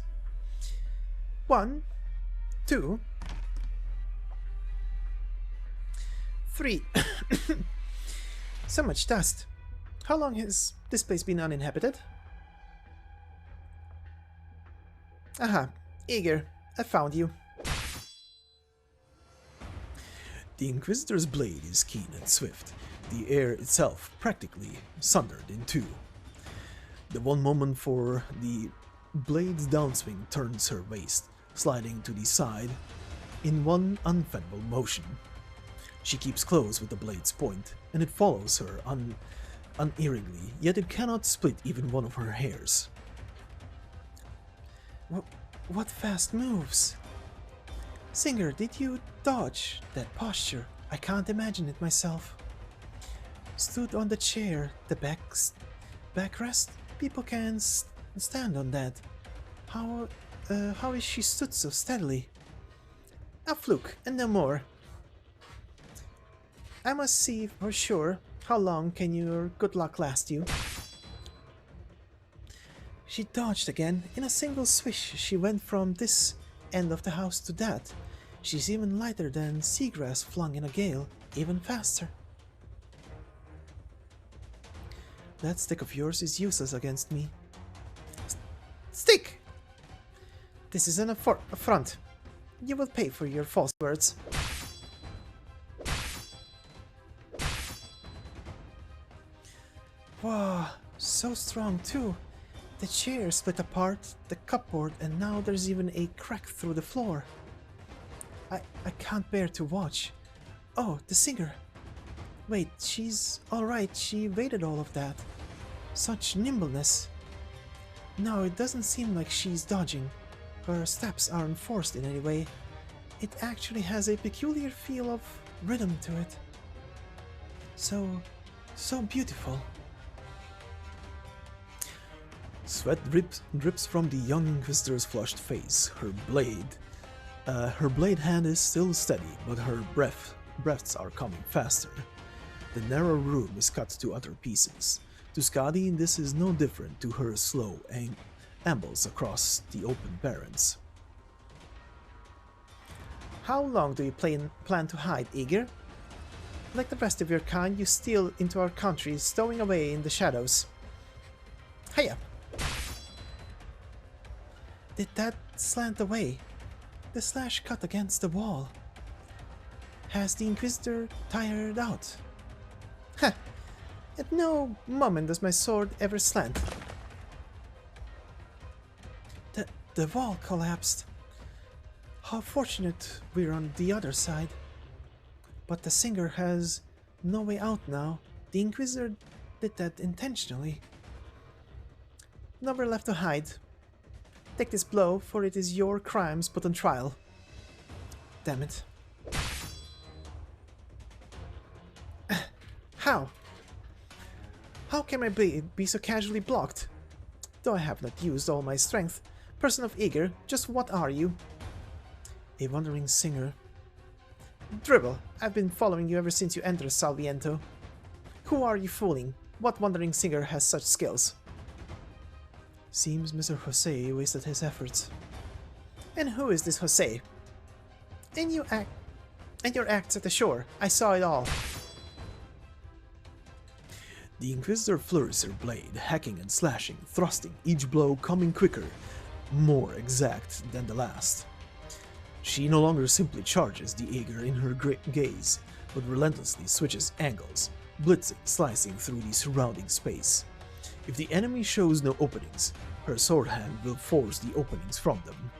1, 2, 3. So much dust. How long has this place been uninhabited? Aha, Eager, I found you. The Inquisitor's blade is keen and swift, the air itself practically sundered in two. The one moment for the blade's downswing turns her waist, sliding to the side in one unfathomable motion. She keeps close with the blade's point, and it follows her unerringly, yet it cannot split even one of her hairs. What fast moves? Singer, did you dodge that posture? I can't imagine it myself. Stood on the chair, the backrest? People can stand on that. How is she stood so steadily? A fluke, and no more. I must see for sure. How long can your good luck last you? She dodged again. In a single swish, she went from this end of the house to that. She's even lighter than seagrass flung in a gale, even faster. That stick of yours is useless against me. Stick! This is an affront. You will pay for your false words. Wow, so strong too. The chair split apart, the cupboard, and now there's even a crack through the floor. I can't bear to watch. Oh, the singer. Wait, she's alright, she evaded all of that. Such nimbleness. No, it doesn't seem like she's dodging. Her steps aren't forced in any way. It actually has a peculiar feel of rhythm to it. So beautiful. Sweat drips from the young Inquisitor's flushed face. Her blade hand is still steady, but her breaths are coming faster. The narrow room is cut to utter pieces. To Skadi, this is no different to her slow ambles across the open barrens. How long do you plan to hide, Eager? Like the rest of your kind, you steal into our country, stowing away in the shadows. Hiya! Did that slant away? The slash cut against the wall. Has the Inquisitor tired out? Huh! At no moment does my sword ever slant. The wall collapsed. How fortunate we're on the other side. But the singer has no way out now. The Inquisitor did that intentionally. Nowhere left to hide. Take this blow, for it is your crimes put on trial. Damn it. How? How can my blade be so casually blocked? Though I have not used all my strength. Person of Eager, just what are you? A wandering singer. Dribble, I've been following you ever since you entered Salviento. Who are you fooling? What wandering singer has such skills? Seems Mr. Jose wasted his efforts. And who is this Jose? And your acts at the shore. I saw it all. The Inquisitor flourishes her blade, hacking and slashing, thrusting, each blow coming quicker, more exact than the last. She no longer simply charges the Eager in her gaze, but relentlessly switches angles, blitzing, slicing through the surrounding space. If the enemy shows no openings, her sword hand will force the openings from them.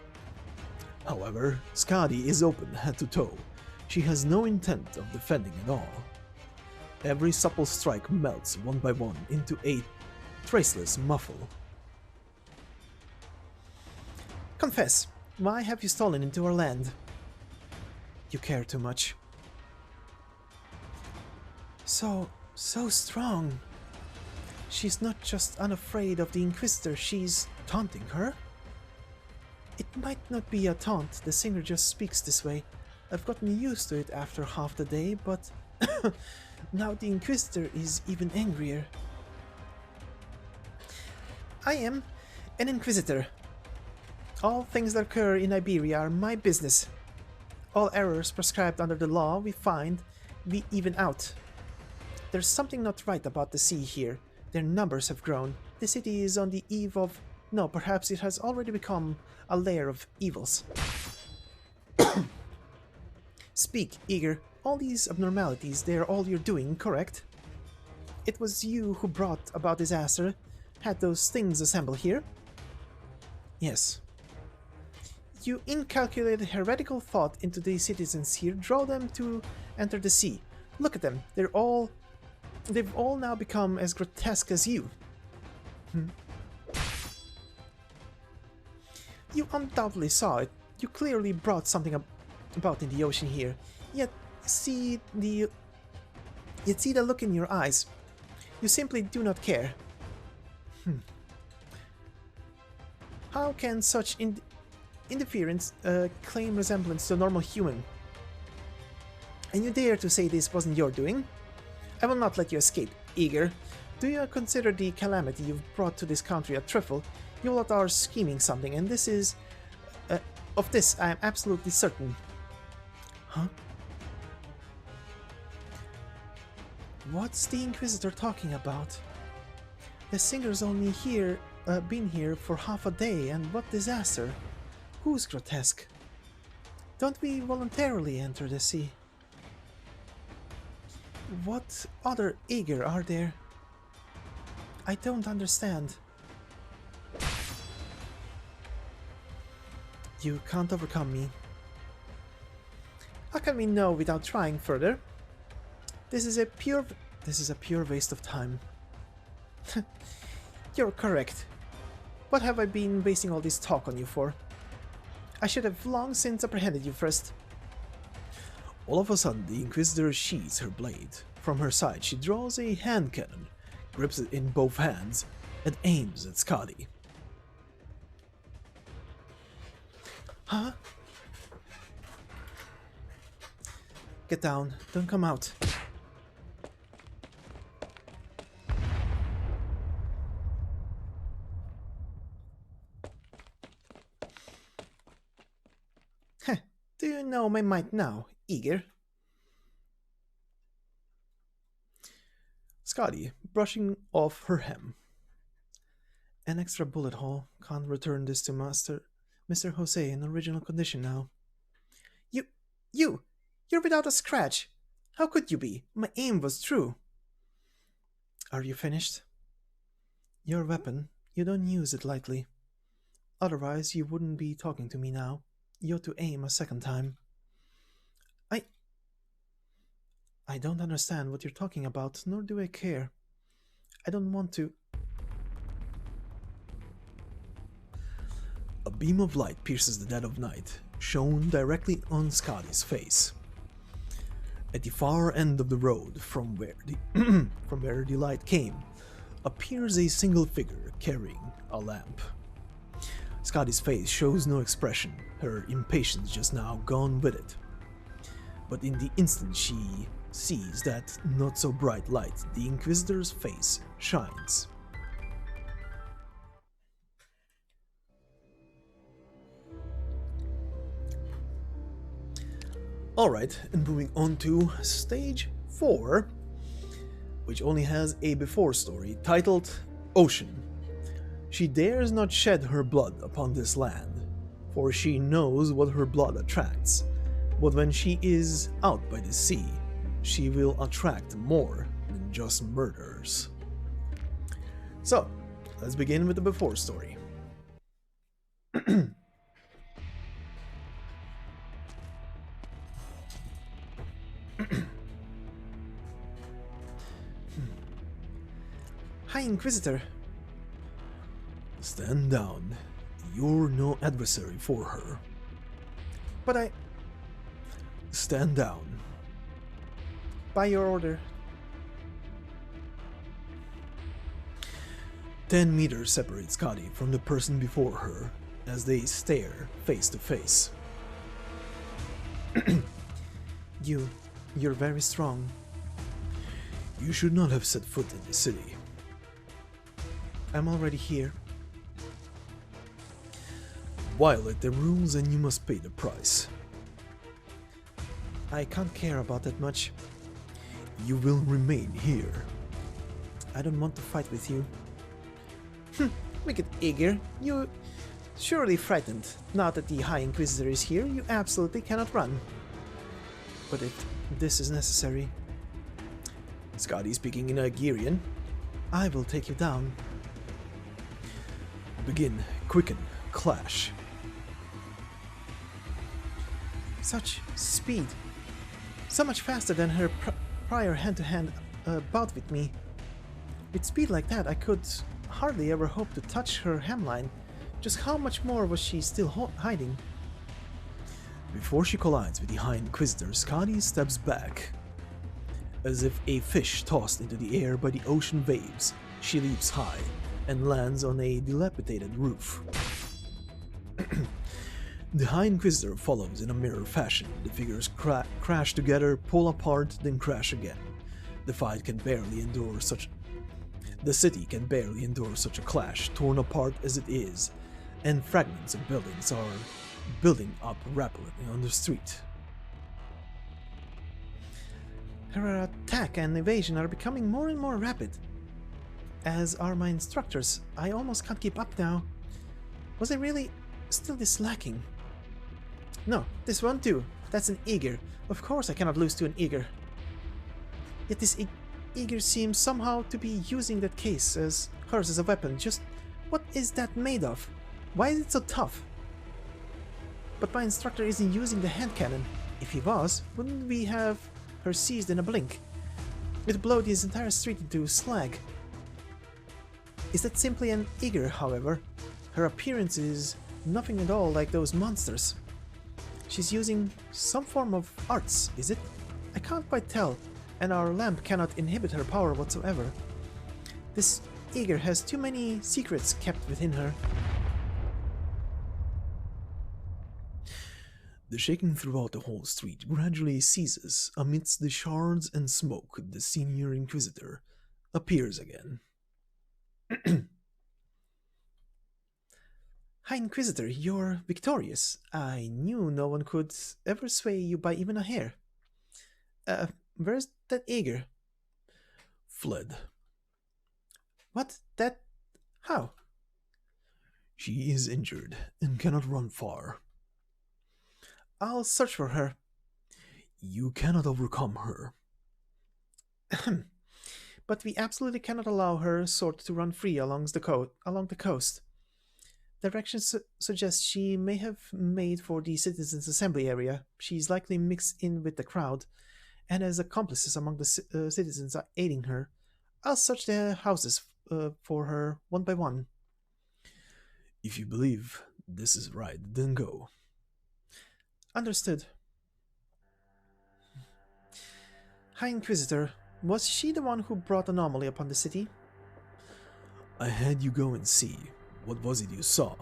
However, Skadi is open head to toe. She has no intent of defending at all. Every supple strike melts one by one into a traceless muffle. Confess, why have you stolen into our land? You care too much. So strong. She's not just unafraid of the Inquisitor, she's taunting her? It might not be a taunt, the singer just speaks this way. I've gotten used to it after half the day, but now the Inquisitor is even angrier. I am an Inquisitor. All things that occur in Iberia are my business. All errors prescribed under the law we find, we even out. There's something not right about the sea here. Their numbers have grown. The city is on the eve of No, perhaps it has already become a lair of evils. Speak, Eager. All these abnormalities, they're all you're doing, correct? It was you who brought about disaster, had those things assemble here? Yes. You inculcated heretical thought into the citizens here, draw them to enter the sea. Look at them, they've all now become as grotesque as you. You undoubtedly saw it. You clearly brought something about in the ocean here. Yet see the look in your eyes. You simply do not care. How can such interference claim resemblance to a normal human? And you dare to say this wasn't your doing? I will not let you escape, Eager. Do you consider the calamity you've brought to this country a trifle? You lot are scheming something, and this is... of this I am absolutely certain. Huh? What's the Inquisitor talking about? The singer's only been here for half a day, and what disaster? Who's grotesque? Don't we voluntarily enter the sea? What other Eager are there? I don't understand. You can't overcome me. How can we know without trying further? This is a pure waste of time. You're correct. What have I been wasting all this talk on you for? I should have long since apprehended you first. All of a sudden, the Inquisitor sheathes her blade. From her side, she draws a hand cannon, grips it in both hands, and aims at Skadi. Huh? Get down. Don't come out. Heh. Do you know my might now, Eager? Skadi, brushing off her hem. An extra bullet hole. Can't return this to Mr. Jose in original condition now. You're without a scratch. How could you be? My aim was true. Are you finished? Your weapon, you don't use it lightly. Otherwise, you wouldn't be talking to me now. You ought to aim a second time. I don't understand what you're talking about, nor do I care. I don't want to... A beam of light pierces the dead of night, shone directly on Skadi's face. At the far end of the road, from where the light came, appears a single figure carrying a lamp. Skadi's face shows no expression, her impatience just now gone with it. But in the instant she sees that not so bright light, the Inquisitor's face shines. Alright, and moving on to stage 4, which only has a before story titled Ocean. She dares not shed her blood upon this land, for she knows what her blood attracts, but when she is out by the sea, she will attract more than just murderers. So, let's begin with the before story. Hi, Inquisitor. Stand down. You're no adversary for her. But I... Stand down. By your order. 10 meters separate Skadi from the person before her as they stare face to face. You're very strong. You should not have set foot in the city. I'm already here. Violate the rules and you must pay the price. I can't care about that much. You will remain here. I don't want to fight with you. Wicked Eager, you surely frightened. Now that the High Inquisitor is here, you absolutely cannot run. But if this is necessary... Skadi speaking in Iberian. I will take you down. Begin, quicken, clash. Such speed. So much faster than her prior hand-to-hand bout with me. With speed like that, I could hardly ever hope to touch her hemline. Just how much more was she still hiding? Before she collides with the High Inquisitor, Skadi steps back. As if a fish tossed into the air by the ocean waves, she leaps high and lands on a dilapidated roof. The High Inquisitor follows in a mirror fashion. The figures crash together, pull apart, then crash again. The city can barely endure such a clash, torn apart as it is, and fragments of buildings are building up rapidly on the street. Her attack and evasion are becoming more and more rapid. As are my instructors. I almost can't keep up now. Was I really still this lacking? No, this won't do. That's an Eager. Of course I cannot lose to an Eager. Yet this Eager seems somehow to be using that case as hers as a weapon. Just what is that made of? Why is it so tough? But my instructor isn't using the hand cannon. If he was, wouldn't we have her seized in a blink? It would blow this entire street into slag. Is that simply an Eager, however? Her appearance is nothing at all like those monsters. She's using some form of arts, is it? I can't quite tell, and our lamp cannot inhibit her power whatsoever. This Eager has too many secrets kept within her. The shaking throughout the whole street gradually ceases. Amidst the shards and smoke, the Senior Inquisitor appears again. High Inquisitor, you're victorious. I knew no one could ever sway you by even a hair. Where's that Eager? Fled. What? That... how? She is injured and cannot run far. I'll search for her. You cannot overcome her. But we absolutely cannot allow her sort to run free along the coast. Directions suggest she may have made for the Citizens' Assembly area. She's likely mixed in with the crowd, and has accomplices among the citizens aiding her. I'll search the houses for her one by one. If you believe this is right, then go. Understood. High Inquisitor, was she the one who brought anomaly upon the city? I had you go and see. What was it you saw?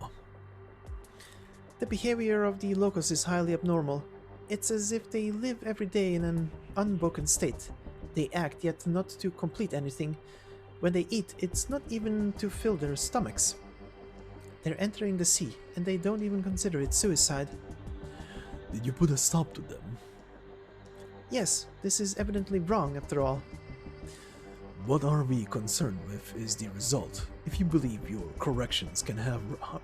The behavior of the locals is highly abnormal. It's as if they live every day in an unbroken state. They act, yet not to complete anything. When they eat, it's not even to fill their stomachs. They're entering the sea, and they don't even consider it suicide. Did you put a stop to them? Yes, this is evidently wrong after all. What are we concerned with is the result. If you believe your corrections can have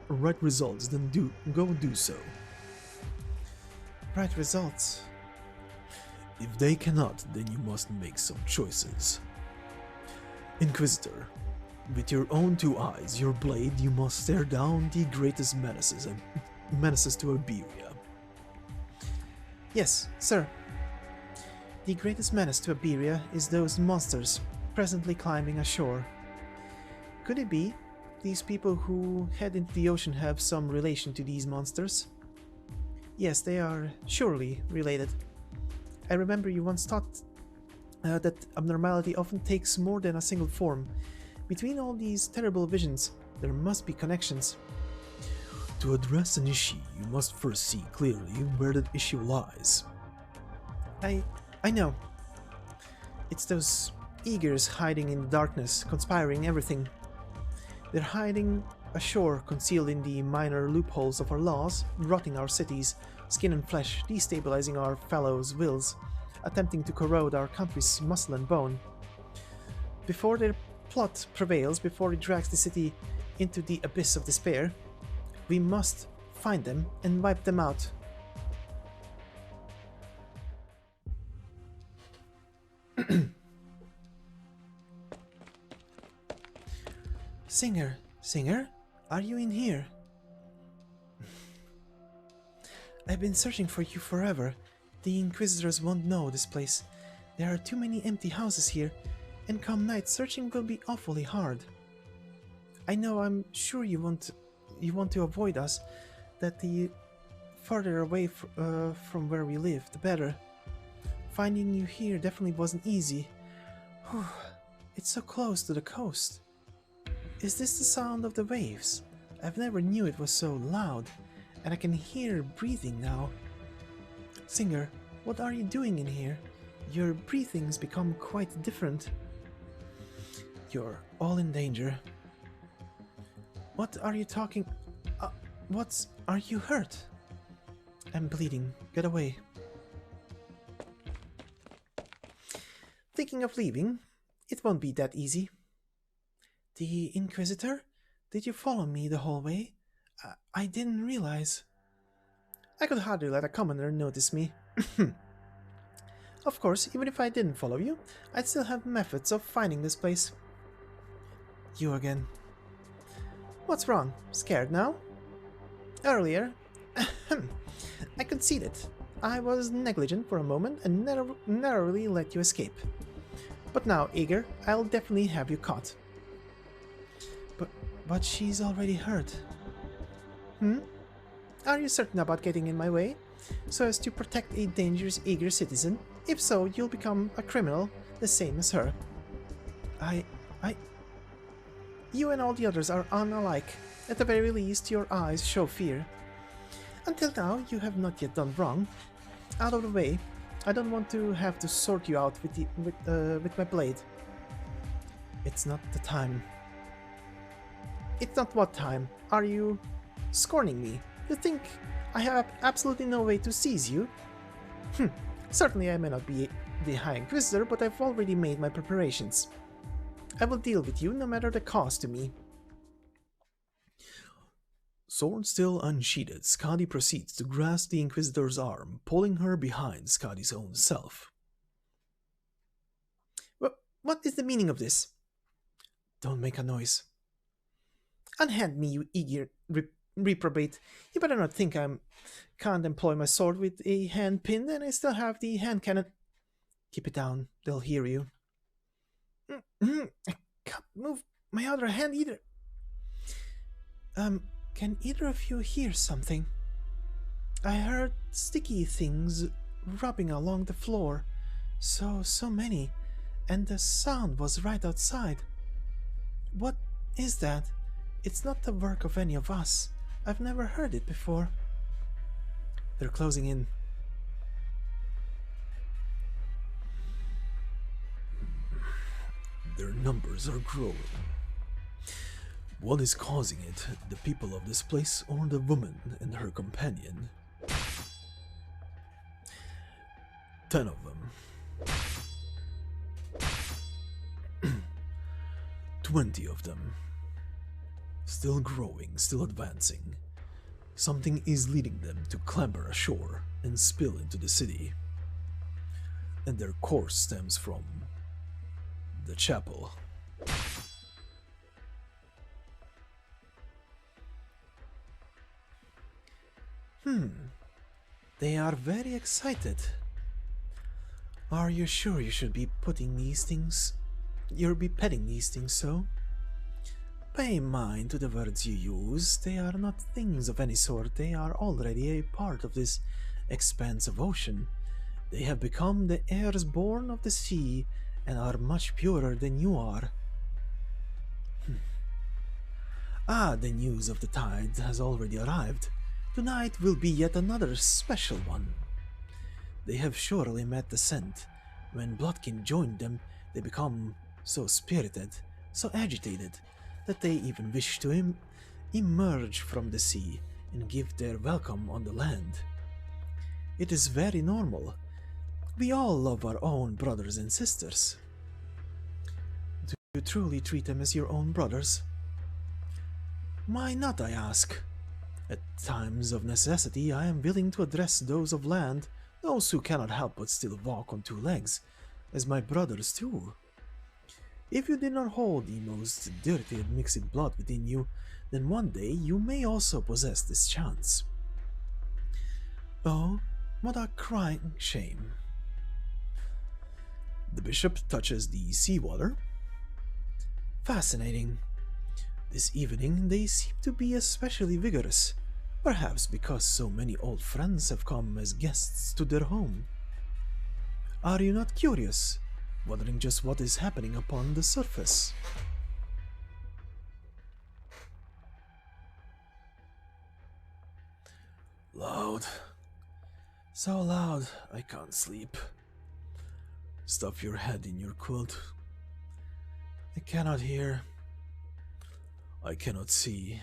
right results, then go do so. Right results? If they cannot, then you must make some choices. Inquisitor, with your own two eyes, your blade, you must stare down the greatest menaces to Iberia. Yes, sir. The greatest menace to Iberia is those monsters presently climbing ashore. Could it be these people who head into the ocean have some relation to these monsters? Yes, they are surely related. I remember you once taught that abnormality often takes more than a single form. Between all these terrible visions, there must be connections. To address an issue, you must first see clearly where that issue lies. I know. It's those Eagers hiding in the darkness, conspiring everything. They're hiding ashore, concealed in the minor loopholes of our laws, rotting our cities, skin and flesh, destabilizing our fellows' wills, attempting to corrode our country's muscle and bone. Before their plot prevails, before it drags the city into the abyss of despair. We must find them and wipe them out. Singer, are you in here? I've been searching for you forever. The Inquisitors won't know this place. There are too many empty houses here, and come night, searching will be awfully hard. I know, I'm sure you want to avoid us, that the farther away from where we live, the better. Finding you here definitely wasn't easy. Whew, it's so close to the coast. Is this the sound of the waves? I've never knew it was so loud, and I can hear breathing now. Singer, what are you doing in here? Your breathing's become quite different. You're all in danger. What are you talking... Are you hurt? I'm bleeding. Get away. Thinking of leaving? It won't be that easy. The Inquisitor? Did you follow me the whole way? I didn't realize. I could hardly let a commoner notice me. Of course, even if I didn't follow you, I'd still have methods of finding this place. You again. What's wrong? Scared now? Earlier, I conceded. I was negligent for a moment and narrowly let you escape. But now, eager, I'll definitely have you caught. But she's already hurt. Are you certain about getting in my way, so as to protect a dangerous, eager citizen? If so, you'll become a criminal, the same as her. You and all the others are unalike. At the very least, your eyes show fear. Until now, you have not yet done wrong. Out of the way. I don't want to have to sort you out with my blade. It's not the time. It's not what time? Are you scorning me? You think I have absolutely no way to seize you? Certainly I may not be the High Inquisitor, but I've already made my preparations. I will deal with you no matter the cost to me. Sword still unsheathed, Skadi proceeds to grasp the Inquisitor's arm, pulling her behind Skadi's own self. What is the meaning of this? Don't make a noise. Unhand me, you eager reprobate. You better not think I can't employ my sword with a hand pin, and I still have the hand cannon. Keep it down, they'll hear you. I can't move my other hand either. Can either of you hear something? I heard sticky things rubbing along the floor. So many. And the sound was right outside. What is that? It's not the work of any of us. I've never heard it before. They're closing in. Their numbers are growing. What is causing it? The people of this place or the woman and her companion? 10 of them. 20 of them. Still growing, still advancing. Something is leading them to clamber ashore and spill into the city. And their course stems from the chapel. They are very excited. Are you sure you should be putting these things... You'll be petting these things so? Pay mind to the words you use. They are not things of any sort. They are already a part of this expanse of ocean. They have become the heirs born of the sea and are much purer than you are. The news of the tide has already arrived. Tonight will be yet another special one. They have surely met the scent. When Bloodkin joined them, they become so spirited, so agitated, that they even wish to emerge from the sea and give their welcome on the land. It is very normal. We all love our own brothers and sisters. Do you truly treat them as your own brothers? Why not, I ask? At times of necessity, I am willing to address those of land, those who cannot help but still walk on two legs, as my brothers too. If you did not hold the most dirty and mixed blood within you, then one day you may also possess this chance. Oh, what a crying shame. The bishop touches the seawater. Fascinating. This evening they seem to be especially vigorous, perhaps because so many old friends have come as guests to their home. Are you not curious, wondering just what is happening upon the surface? Loud. So loud, I can't sleep. Stuff your head in your quilt. I cannot hear. I cannot see.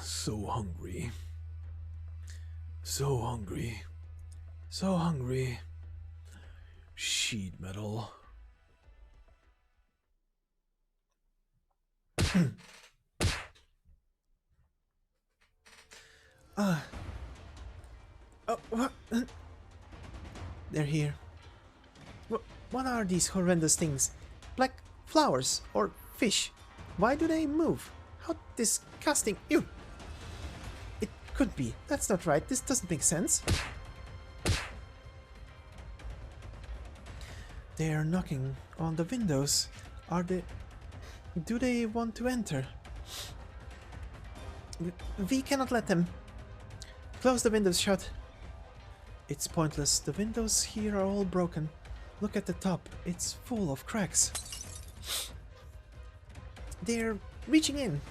So hungry. So hungry. So hungry. Sheet metal. What? They're here. What are these horrendous things? Black flowers or fish? Why do they move? How disgusting! Ew! It could be. That's not right. This doesn't make sense. They are knocking on the windows. Are they... Do they want to enter? We cannot let them. Close the windows shut. It's pointless. The windows here are all broken. Look at the top. It's full of cracks. They're reaching in.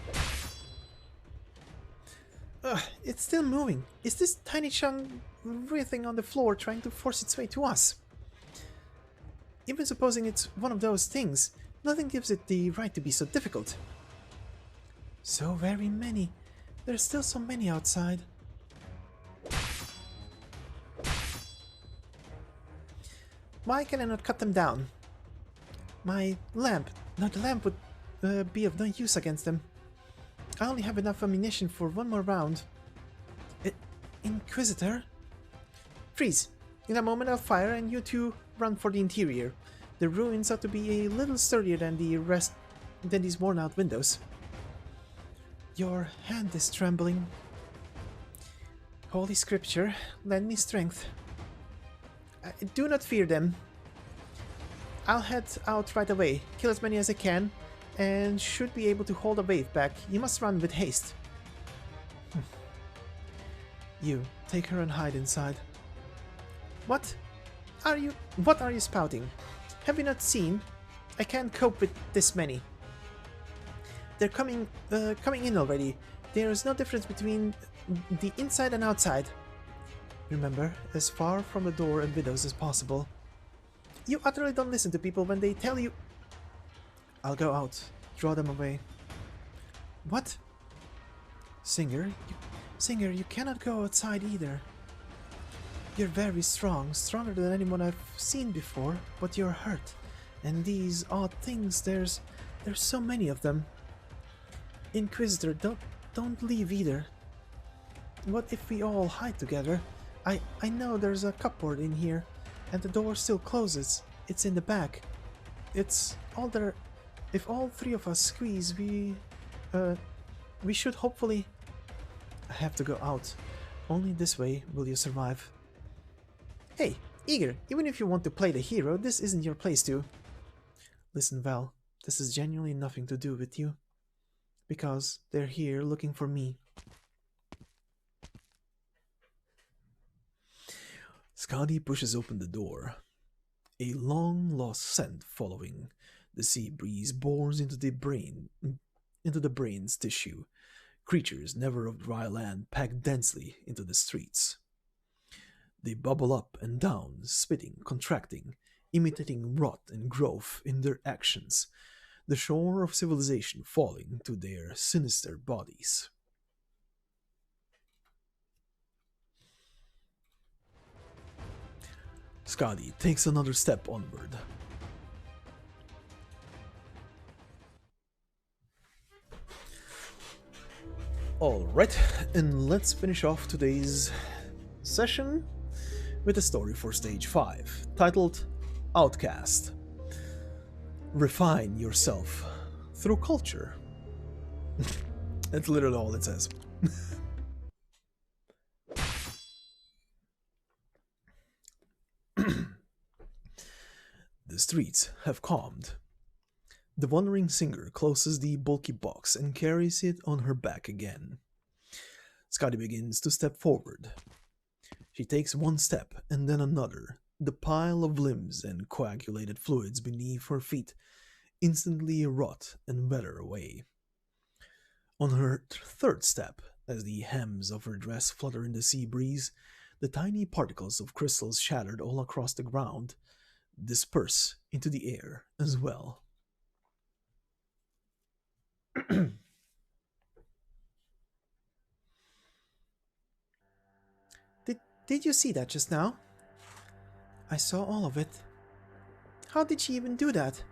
It's still moving. Is this tiny chunk writhing on the floor trying to force its way to us? Even supposing it's one of those things, nothing gives it the right to be so difficult. So very many. There's still so many outside. Why can I not cut them down? My lamp. No, the lamp would be of no use against them. I only have enough ammunition for one more round. Inquisitor? Freeze! In a moment I'll fire and you two run for the interior. The ruins ought to be a little sturdier than than these worn out windows. Your hand is trembling. Holy Scripture, lend me strength. Do not fear them. I'll head out right away, kill as many as I can, and should be able to hold a wave back. You must run with haste. You, take her and hide inside. What are you spouting? Have you not seen? I can't cope with this many. They're coming in already. There's no difference between the inside and outside. Remember, as far from the door and windows as possible. You utterly don't listen to people when they tell you... I'll go out. Draw them away. What? Singer, you cannot go outside either. You're very strong, stronger than anyone I've seen before, but you're hurt. And these odd things, there's so many of them. Inquisitor, don't leave either. What if we all hide together? I know there's a cupboard in here, and the door still closes. It's in the back. It's all there. If all three of us squeeze, we should hopefully... I have to go out. Only this way will you survive. Hey, Eager, even if you want to play the hero, this isn't your place to... Listen, Val, this has genuinely nothing to do with you. Because they're here looking for me. Skadi pushes open the door. A long-lost scent following. The sea breeze bores into the brain's tissue. Creatures never of dry land pack densely into the streets. They bubble up and down, spitting, contracting, imitating rot and growth in their actions, the shore of civilization falling to their sinister bodies. Skadi takes another step onward. Alright, and let's finish off today's session with a story for stage 5, titled Outcast. Refine yourself through culture. That's literally all it says. The streets have calmed. The wandering singer closes the bulky box and carries it on her back again. Skadi begins to step forward. She takes one step and then another. The pile of limbs and coagulated fluids beneath her feet instantly rot and wither away. On her third step, as the hems of her dress flutter in the sea breeze, the tiny particles of crystals shattered all across the ground disperse into the air as well. Did you see that just now? I saw all of it. How did she even do that?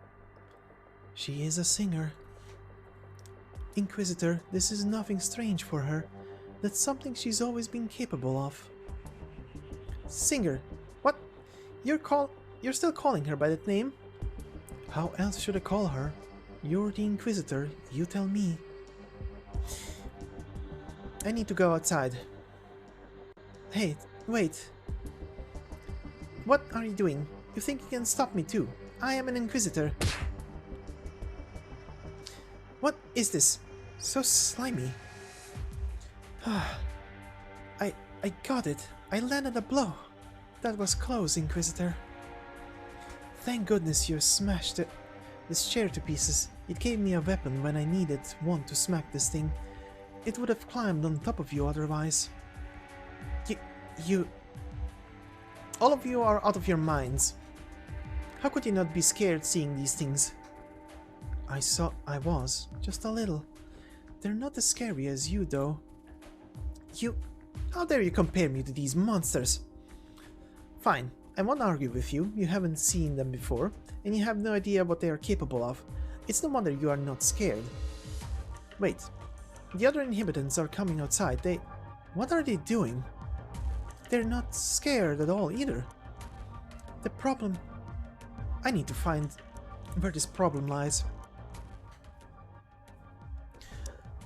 She is a singer. Inquisitor, this is nothing strange for her. That's something she's always been capable of. Singer? What? You're still calling her by that name? How else should I call her? You're the Inquisitor, you tell me. I need to go outside. Hey, wait. What are you doing? You think you can stop me too? I am an Inquisitor. What is this? So slimy. I got it. I landed a blow. That was close, Inquisitor. Thank goodness you smashed this chair to pieces. It gave me a weapon when I needed one to smack this thing. It would have climbed on top of you otherwise. You... All of you are out of your minds. How could you not be scared seeing these things? I was. Just a little. They're not as scary as you, though. How dare you compare me to these monsters? Fine. I won't argue with you. You haven't seen them before, and you have no idea what they are capable of. It's no wonder you are not scared. Wait. The other inhabitants are coming outside. What are they doing? They're not scared at all either. The problem... I need to find where this problem lies.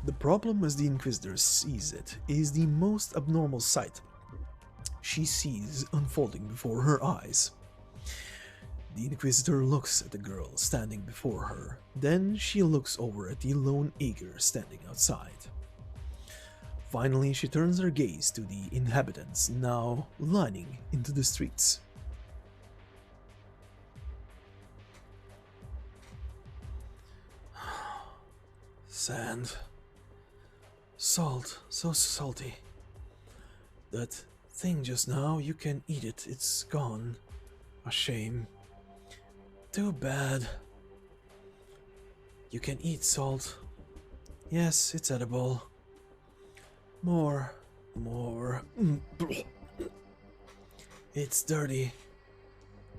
The problem, as the Inquisitor sees it, is the most abnormal sight she sees unfolding before her eyes. The Inquisitor looks at the girl standing before her. Then she looks over at the lone Aegir standing outside. Finally, she turns her gaze to the inhabitants now lining into the streets. Sand. Salt. So salty. That thing just now, you can eat it. It's gone. A shame. Too bad. You can eat salt. Yes, it's edible. More. It's dirty.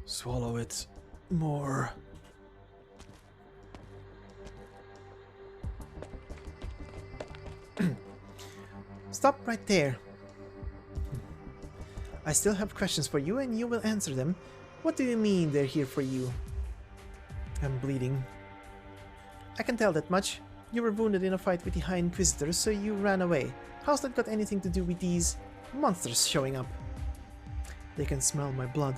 Swallow it. More. Stop right there. I still have questions for you and you will answer them. What do you mean they're here for you? I'm bleeding. I can tell that much. You were wounded in a fight with the High Inquisitor, so you ran away. How's that got anything to do with these monsters showing up? They can smell my blood.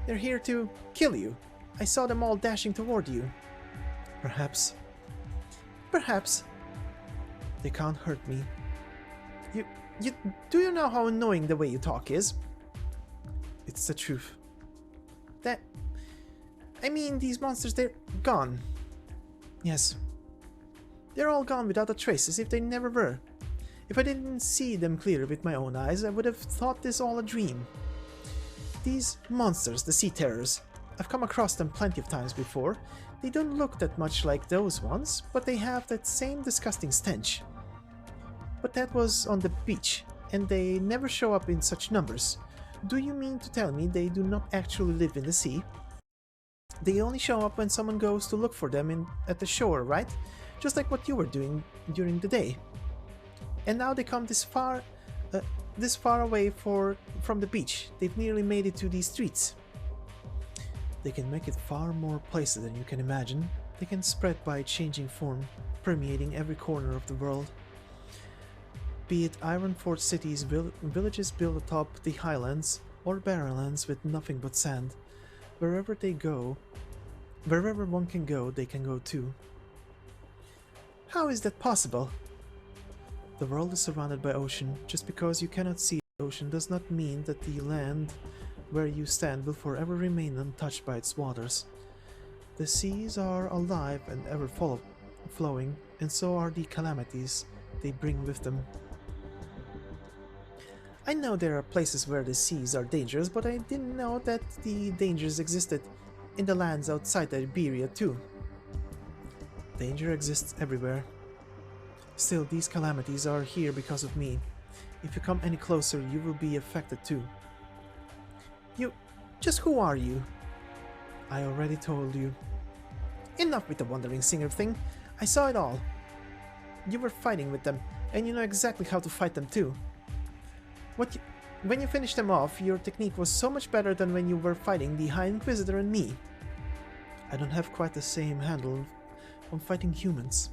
They're here to kill you. I saw them all dashing toward you. Perhaps. They can't hurt me. Do you know how annoying the way you talk is? It's the truth. I mean, these monsters, they're gone. Yes. They're all gone without a trace, as if they never were. If I didn't see them clear with my own eyes, I would have thought this all a dream. These monsters, the Sea Terrors, I've come across them plenty of times before. They don't look that much like those ones, but they have that same disgusting stench. But that was on the beach, and they never show up in such numbers. Do you mean to tell me they do not actually live in the sea? They only show up when someone goes to look for them at the shore, right? Just like what you were doing during the day. And now they come this far away from the beach. They've nearly made it to these streets. They can make it far more places than you can imagine. They can spread by changing form, permeating every corner of the world. Be it iron fort cities, villages built atop the highlands, or barrenlands with nothing but sand. Wherever one can go, they can go too. How is that possible? The world is surrounded by ocean. Just because you cannot see the ocean does not mean that the land where you stand will forever remain untouched by its waters. The seas are alive and ever flowing, and so are the calamities they bring with them. I know there are places where the seas are dangerous, but I didn't know that the dangers existed in the lands outside the Iberia too. Danger exists everywhere. Still, these calamities are here because of me. If you come any closer, you will be affected too. Just who are you? I already told you. Enough with the wandering singer thing. I saw it all. You were fighting with them, and you know exactly how to fight them too. When you finished them off, your technique was so much better than when you were fighting the High Inquisitor and me. I don't have quite the same handle on fighting humans.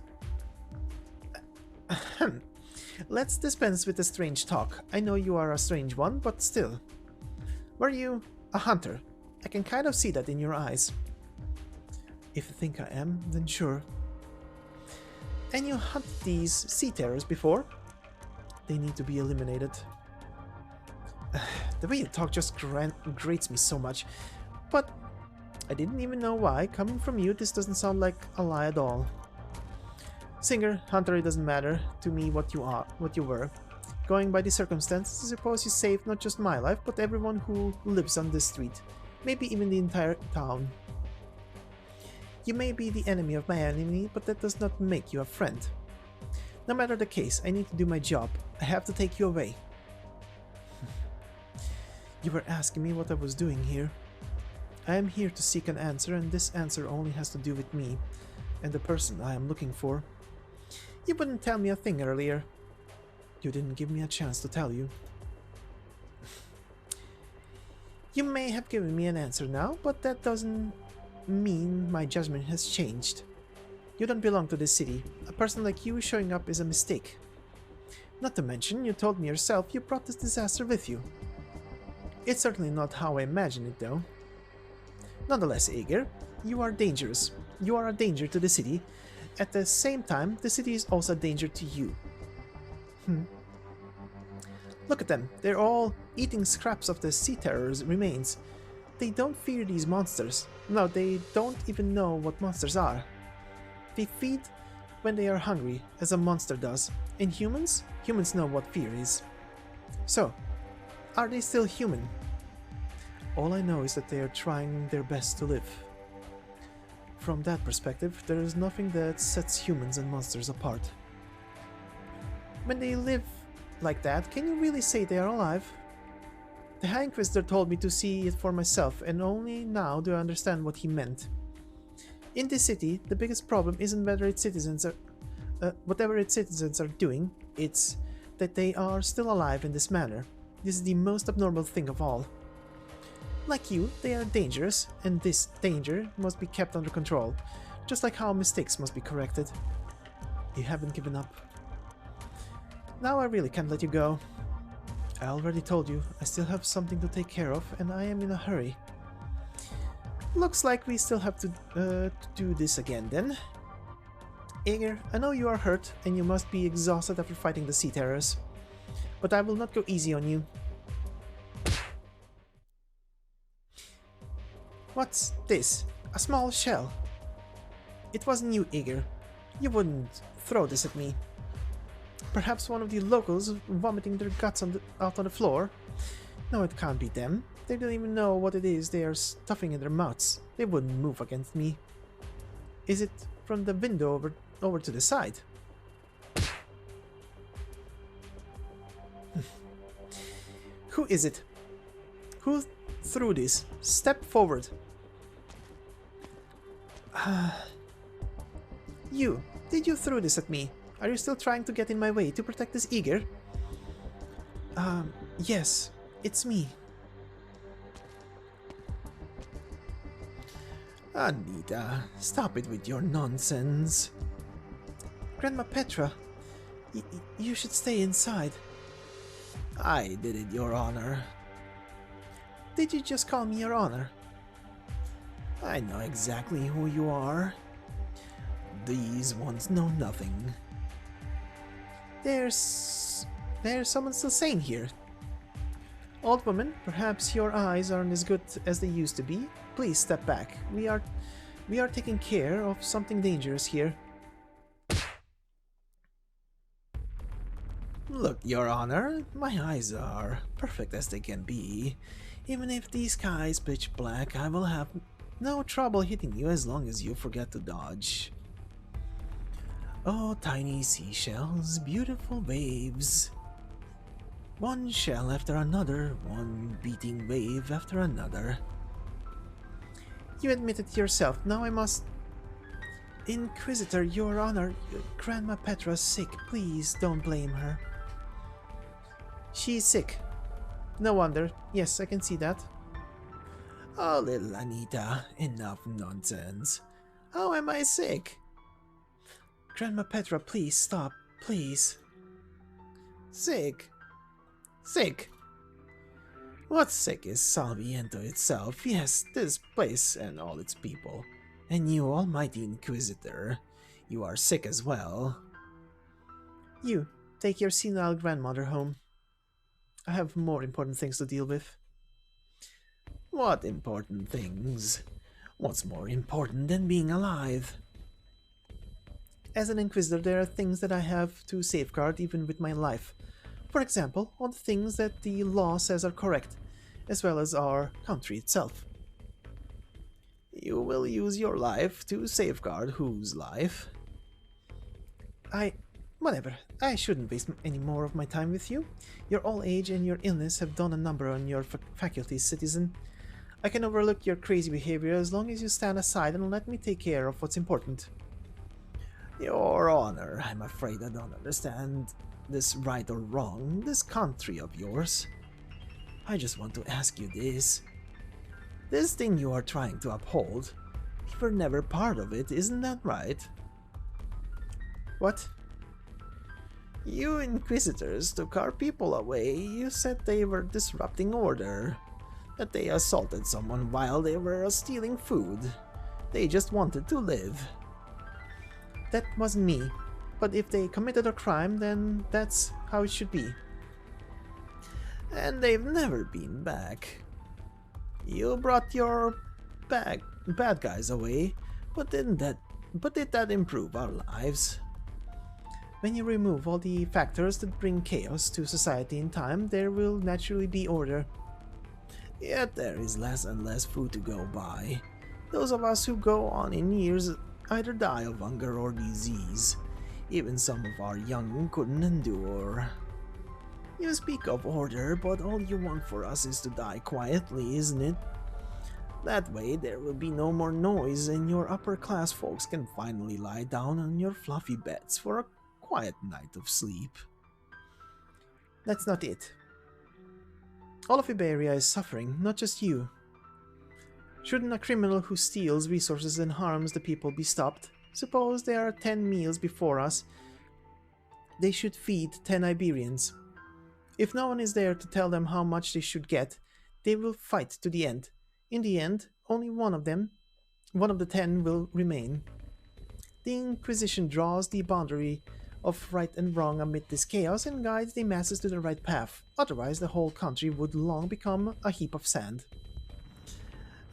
Let's dispense with the strange talk. I know you are a strange one, but still. Were you a hunter? I can kind of see that in your eyes. If you think I am, then sure. And you hunted these sea terrors before? They need to be eliminated. The way you talk just grates me so much. But I didn't even know why. Coming from you, this doesn't sound like a lie at all. Singer, hunter, it doesn't matter to me what you were. Going by the circumstances, I suppose you saved not just my life, but everyone who lives on this street. Maybe even the entire town. You may be the enemy of my enemy, but that does not make you a friend. No matter the case, I need to do my job. I have to take you away. You were asking me what I was doing here. I am here to seek an answer, and this answer only has to do with me and the person I am looking for. You wouldn't tell me a thing earlier. You didn't give me a chance to tell you. You may have given me an answer now, but that doesn't mean my judgment has changed. You don't belong to this city. A person like you showing up is a mistake. Not to mention, you told me yourself you brought this disaster with you. It's certainly not how I imagined it, though. Nonetheless, Aegir, you are dangerous. You are a danger to the city. At the same time, the city is also a danger to you. Look at them. They're all eating scraps of the sea terror's remains. They don't fear these monsters. No, they don't even know what monsters are. They feed when they are hungry, as a monster does. And humans? Humans know what fear is. So, are they still human? All I know is that they are trying their best to live. From that perspective, there is nothing that sets humans and monsters apart. When they live like that, can you really say they are alive? The High Inquisitor told me to see it for myself, and only now do I understand what he meant. In this city, the biggest problem isn't whether its citizens are whatever its citizens are doing, it's that they are still alive in this manner. This is the most abnormal thing of all. Like you, they are dangerous, and this danger must be kept under control, just like how mistakes must be corrected. You haven't given up. Now I really can't let you go. I already told you, I still have something to take care of, and I am in a hurry. Looks like we still have to do this again then. Aegir, I know you are hurt, and you must be exhausted after fighting the sea terrors, but I will not go easy on you. What's this? A small shell. It wasn't you, Aegir. You wouldn't throw this at me. Perhaps one of the locals vomiting their guts out on the floor? No, it can't be them. They don't even know what it is they are stuffing in their mouths. They wouldn't move against me. Is it from the window over to the side? Who is it? Who threw this? Step forward. You. Did you throw this at me? Are you still trying to get in my way to protect this eager? Yes, it's me. Anita, stop it with your nonsense. Grandma Petra, you should stay inside. I did it, Your Honor. Did you just call me Your Honor? I know exactly who you are. These ones know nothing. There's someone still sane here. Old woman, perhaps your eyes aren't as good as they used to be. Please step back. We are taking care of something dangerous here. Look, Your Honor, my eyes are perfect as they can be. Even if the sky is pitch black, I will have no trouble hitting you as long as you forget to dodge. Oh, tiny seashells, beautiful waves. One shell after another, one beating wave after another. You admit it yourself. Now I must... Inquisitor, Your Honor, Grandma Petra's sick. Please don't blame her. She's sick. No wonder. Yes, I can see that. Oh, little Anita, enough nonsense. How am I sick? Grandma Petra, please stop. Please. Sick? Sick? What's sick is Salviento itself, yes, this place and all its people. And you, almighty Inquisitor, you are sick as well. You, take your senile grandmother home. I have more important things to deal with. What important things? What's more important than being alive? As an Inquisitor, there are things that I have to safeguard even with my life. For example, all the things that the law says are correct, as well as our country itself. You will use your life to safeguard whose life? Whatever. I shouldn't waste any more of my time with you. Your old age and your illness have done a number on your faculties, citizen. I can overlook your crazy behavior as long as you stand aside and let me take care of what's important. Your Honor, I'm afraid I don't understand this right or wrong, this country of yours. I just want to ask you this. This thing you are trying to uphold, we were never part of it, isn't that right? What? You Inquisitors took our people away. You said they were disrupting order, that they assaulted someone while they were stealing food. They just wanted to live. That wasn't me, but if they committed a crime, then that's how it should be. And they've never been back. You brought your bad guys away, but did that improve our lives? When you remove all the factors that bring chaos to society in time, there will naturally be order. Yet there is less and less food to go by. Those of us who go on in years either die of hunger or disease. Even some of our young couldn't endure. You speak of order, but all you want for us is to die quietly, isn't it? That way there will be no more noise and your upper class folks can finally lie down on your fluffy beds for a quiet night of sleep. That's not it. All of Iberia is suffering, not just you. Shouldn't a criminal who steals resources and harms the people be stopped? Suppose there are 10 meals before us. They should feed 10 Iberians. If no one is there to tell them how much they should get, they will fight to the end. In the end, only one of the 10 will remain. The Inquisition draws the boundary of right and wrong amid this chaos and guides the masses to the right path. Otherwise, the whole country would long become a heap of sand.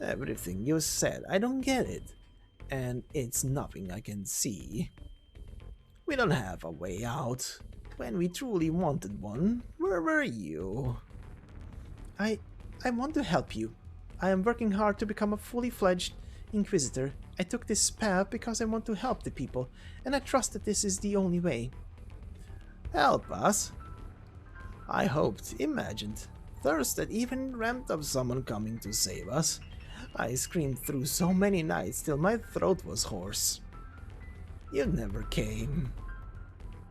Everything you said, I don't get it. And it's nothing I can see. We don't have a way out. When we truly wanted one, where were you? I want to help you. I am working hard to become a fully fledged Inquisitor. I took this path because I want to help the people, and I trust that this is the only way. Help us? I hoped, imagined, thirsted, even dreamt of someone coming to save us. I screamed through so many nights till my throat was hoarse. You never came.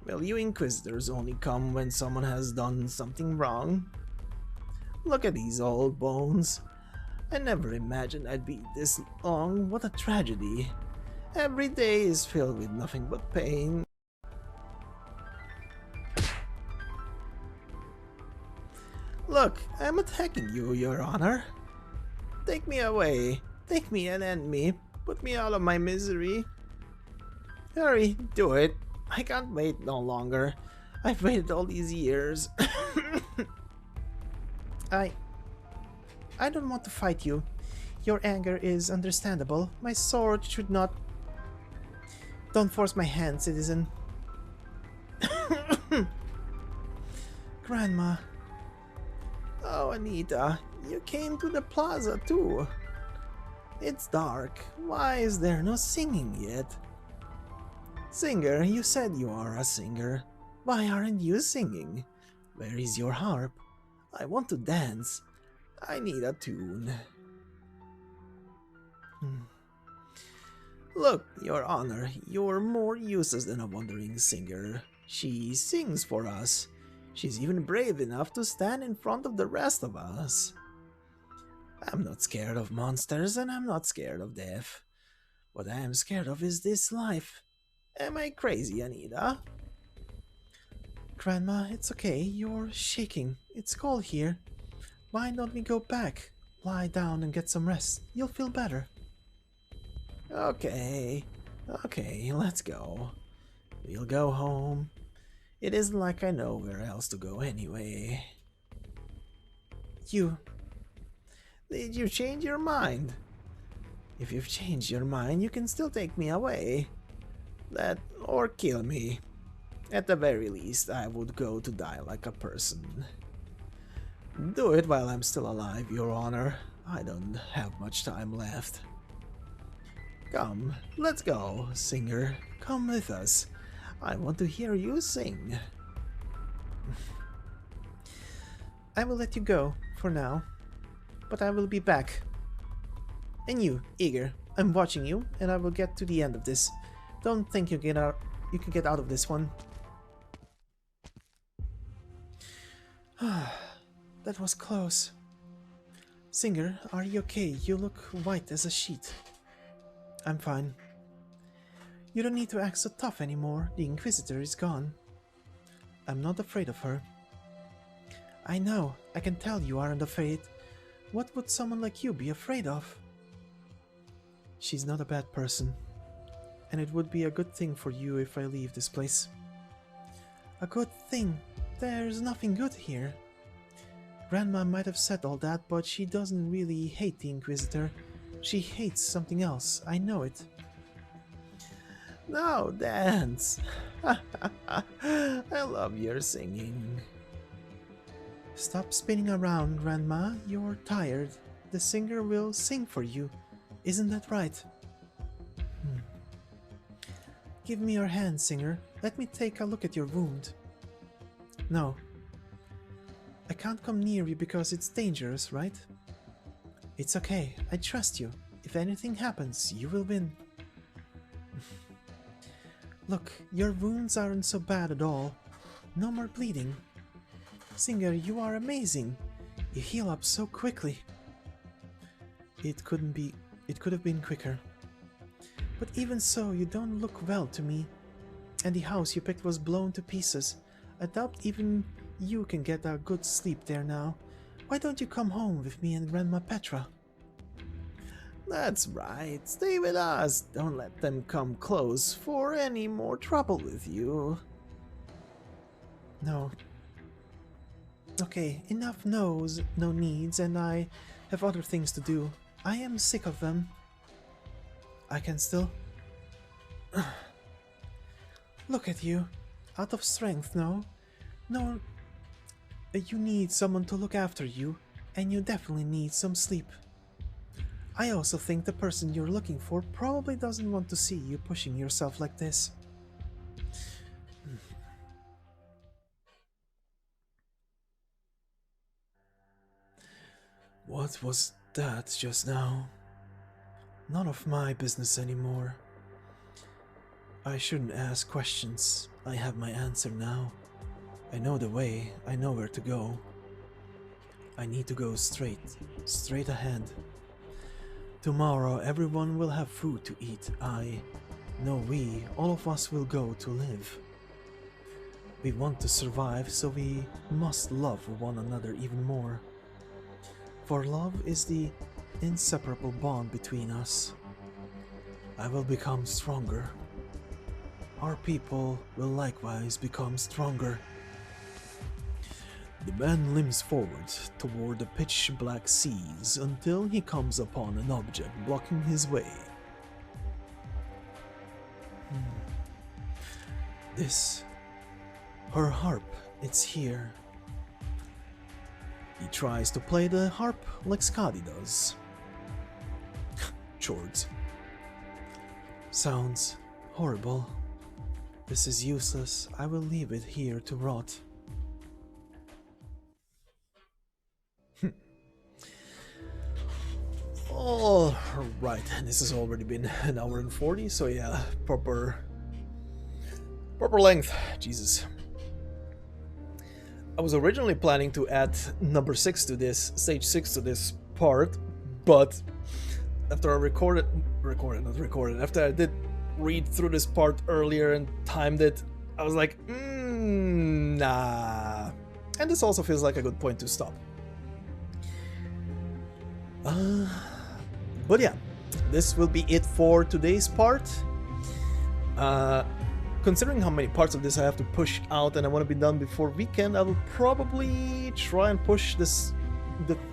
Well, you Inquisitors only come when someone has done something wrong. Look at these old bones. I never imagined I'd be this long. What a tragedy. Every day is filled with nothing but pain. Look, I'm attacking you, Your Honor. Take me away. Take me and end me. Put me out of my misery. Hurry, do it. I can't wait no longer. I've waited all these years. I don't want to fight you. Your anger is understandable. My sword should not... Don't force my hand, citizen. Grandma. Oh, Anita, you came to the plaza too. It's dark. Why is there no singing yet? Singer, you said you are a singer. Why aren't you singing? Where is your harp? I want to dance. I need a tune. Look, Your Honor, you're more useless than a wandering singer. She sings for us. She's even brave enough to stand in front of the rest of us. I'm not scared of monsters and I'm not scared of death. What I am scared of is this life. Am I crazy, Anita? Grandma, it's okay. You're shaking. It's cold here. Why don't we go back? Lie down and get some rest. You'll feel better. Okay, let's go. We'll go home. It isn't like I know where else to go anyway. Did you change your mind? If you've changed your mind, you can still take me away. Or kill me. At the very least, I would go to die like a person. Do it while I'm still alive, Your Honor. I don't have much time left. Come, let's go, singer. Come with us. I want to hear you sing. I will let you go, for now. But I will be back. And you, Eager, I'm watching you, and I will get to the end of this. Don't think you can get out of this one. That was close. Singer, are you okay? You look white as a sheet. I'm fine. You don't need to act so tough anymore. The Inquisitor is gone. I'm not afraid of her. I know. I can tell you aren't afraid. What would someone like you be afraid of? She's not a bad person. And it would be a good thing for you if I leave this place. A good thing? There's nothing good here. Grandma might have said all that, but she doesn't really hate the Inquisitor. She hates something else. I know it. Now dance! I love your singing. Stop spinning around, Grandma. You're tired. The singer will sing for you. Isn't that right? Give me your hand, singer. Let me take a look at your wound. No. I can't come near you because it's dangerous, right? It's okay. I trust you. If anything happens, you will win. Look, your wounds aren't so bad at all. No more bleeding. Singer, you are amazing. You heal up so quickly. It could have been quicker. But even so, you don't look well to me. And the house you picked was blown to pieces. I doubt even you can get a good sleep there now. Why don't you come home with me and Grandma Petra? That's right. Stay with us. Don't let them come close for any more trouble with you. No. Okay, enough no's, no needs, and I have other things to do. I am sick of them. I can still... Look at you. Out of strength, no? No... You need someone to look after you, and you definitely need some sleep. I also think the person you're looking for probably doesn't want to see you pushing yourself like this. What was that just now? None of my business anymore. I shouldn't ask questions. I have my answer now. I know the way. I know where to go. I need to go straight ahead. Tomorrow everyone will have food to eat. All of us will go to live. We want to survive, so we must love one another even more. For love is the inseparable bond between us. I will become stronger. Our people will likewise become stronger. The man limps forward toward the pitch-black seas until he comes upon an object blocking his way. Her harp, it's here. He tries to play the harp like Skadi does. Chords. Sounds horrible. This is useless. I will leave it here to rot. Alright, this has already been an hour and 40, so yeah, proper length. Jesus. I was originally planning to add number 6 to this, stage 6 to this part, but after I after I did read through this part earlier and timed it, I was like, nah. And this also feels like a good point to stop. But yeah, this will be it for today's part. Considering how many parts of this I have to push out and I want to be done before weekend, I will probably try and push the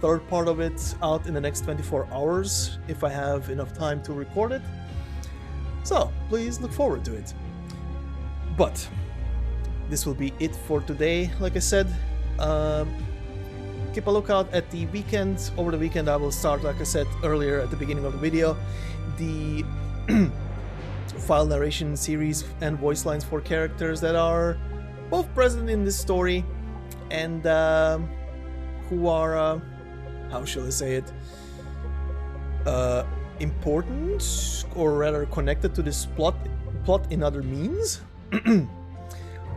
third part of it out in the next 24 hours if I have enough time to record it. So please look forward to it. But this will be it for today. Like I said, keep a lookout at the weekend. Over the weekend I will start, like I said earlier at the beginning of the video, the file narration series and voice lines for characters that are both present in this story and who are, how shall I say it, important, or rather connected to this plot in other means.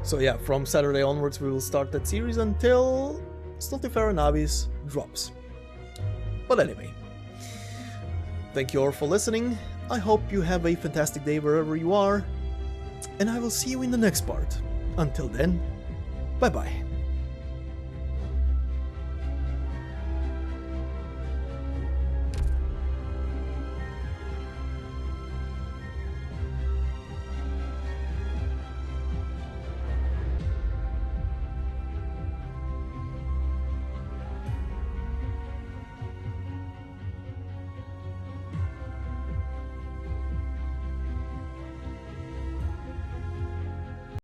So yeah, from Saturday onwards we will start that series until Stultifera Navis drops. But anyway, thank you all for listening. I hope you have a fantastic day wherever you are, and I will see you in the next part. Until then, bye bye.